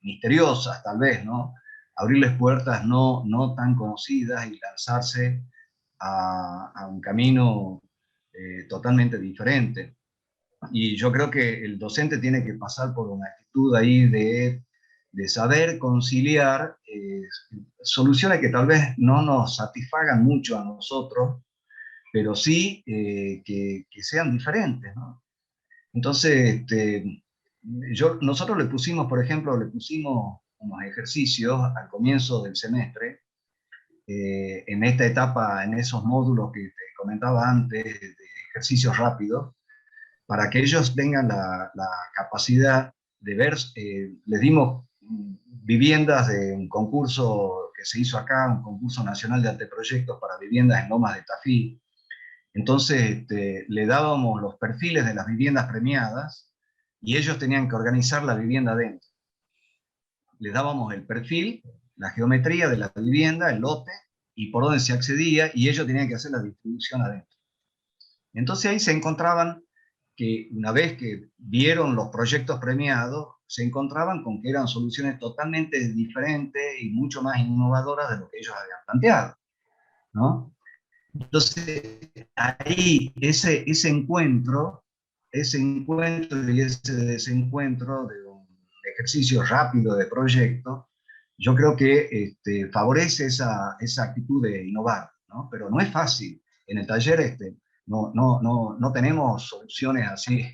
misteriosas, tal vez, ¿no? Abrirles puertas no tan conocidas y lanzarse a un camino totalmente diferente. Y yo creo que el docente tiene que pasar por una actitud ahí de saber conciliar soluciones que tal vez no nos satisfagan mucho a nosotros, pero sí que sean diferentes, ¿no? Entonces, nosotros le pusimos, por ejemplo, unos ejercicios al comienzo del semestre, en esta etapa, en esos módulos que te comentaba antes, de ejercicios rápidos, para que ellos tengan la capacidad de ver. Les dimos viviendas de un concurso que se hizo acá, un concurso nacional de anteproyectos para viviendas en Lomas de Tafí. Entonces le dábamos los perfiles de las viviendas premiadas, y ellos tenían que organizar la vivienda dentro. Les dábamos el perfil, la geometría de la vivienda, el lote, y por dónde se accedía, y ellos tenían que hacer la distribución adentro. Entonces ahí se encontraban que, una vez que vieron los proyectos premiados, se encontraban con que eran soluciones totalmente diferentes y mucho más innovadoras de lo que ellos habían planteado, ¿no? Entonces, ahí ese encuentro y ese desencuentro de un ejercicio rápido de proyecto yo creo que favorece esa actitud de innovar, ¿no? Pero no es fácil. En el taller no tenemos soluciones así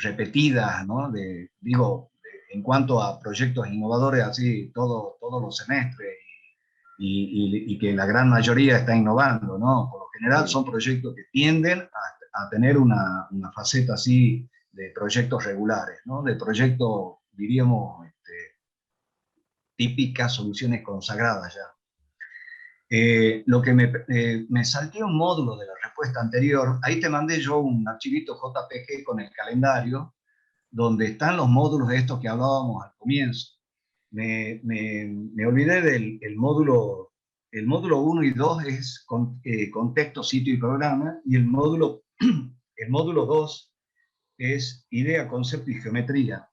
repetidas, ¿no? En cuanto a proyectos innovadores así todos los semestres y que la gran mayoría está innovando, ¿no? Por lo general son proyectos que tienden a tener una faceta así de proyectos regulares, ¿no? De proyectos, diríamos, típicas soluciones consagradas ya. Lo que me salté un módulo de la respuesta anterior, ahí te mandé yo un archivito JPG con el calendario, donde están los módulos de estos que hablábamos al comienzo. Me olvidé del módulo 1 y 2 es contexto, sitio y programa, y el módulo 2 es idea, concepto y geometría,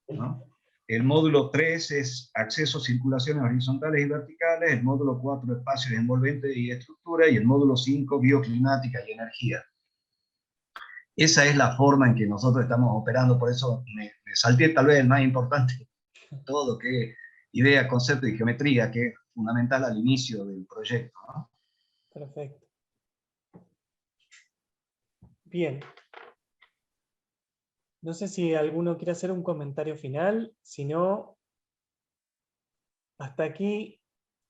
¿no? El módulo 3 es acceso, circulaciones horizontales y verticales, el módulo 4 espacios envolventes y estructura, y el módulo 5 bioclimática y energía. Esa es la forma en que nosotros estamos operando, por eso me salté tal vez el más importante de todo, que es idea, concepto y geometría, que es fundamental al inicio del proyecto, ¿no? Perfecto. Bien. No sé si alguno quiere hacer un comentario final, si no, hasta aquí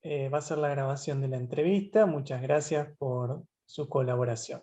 va a ser la grabación de la entrevista. Muchas gracias por su colaboración.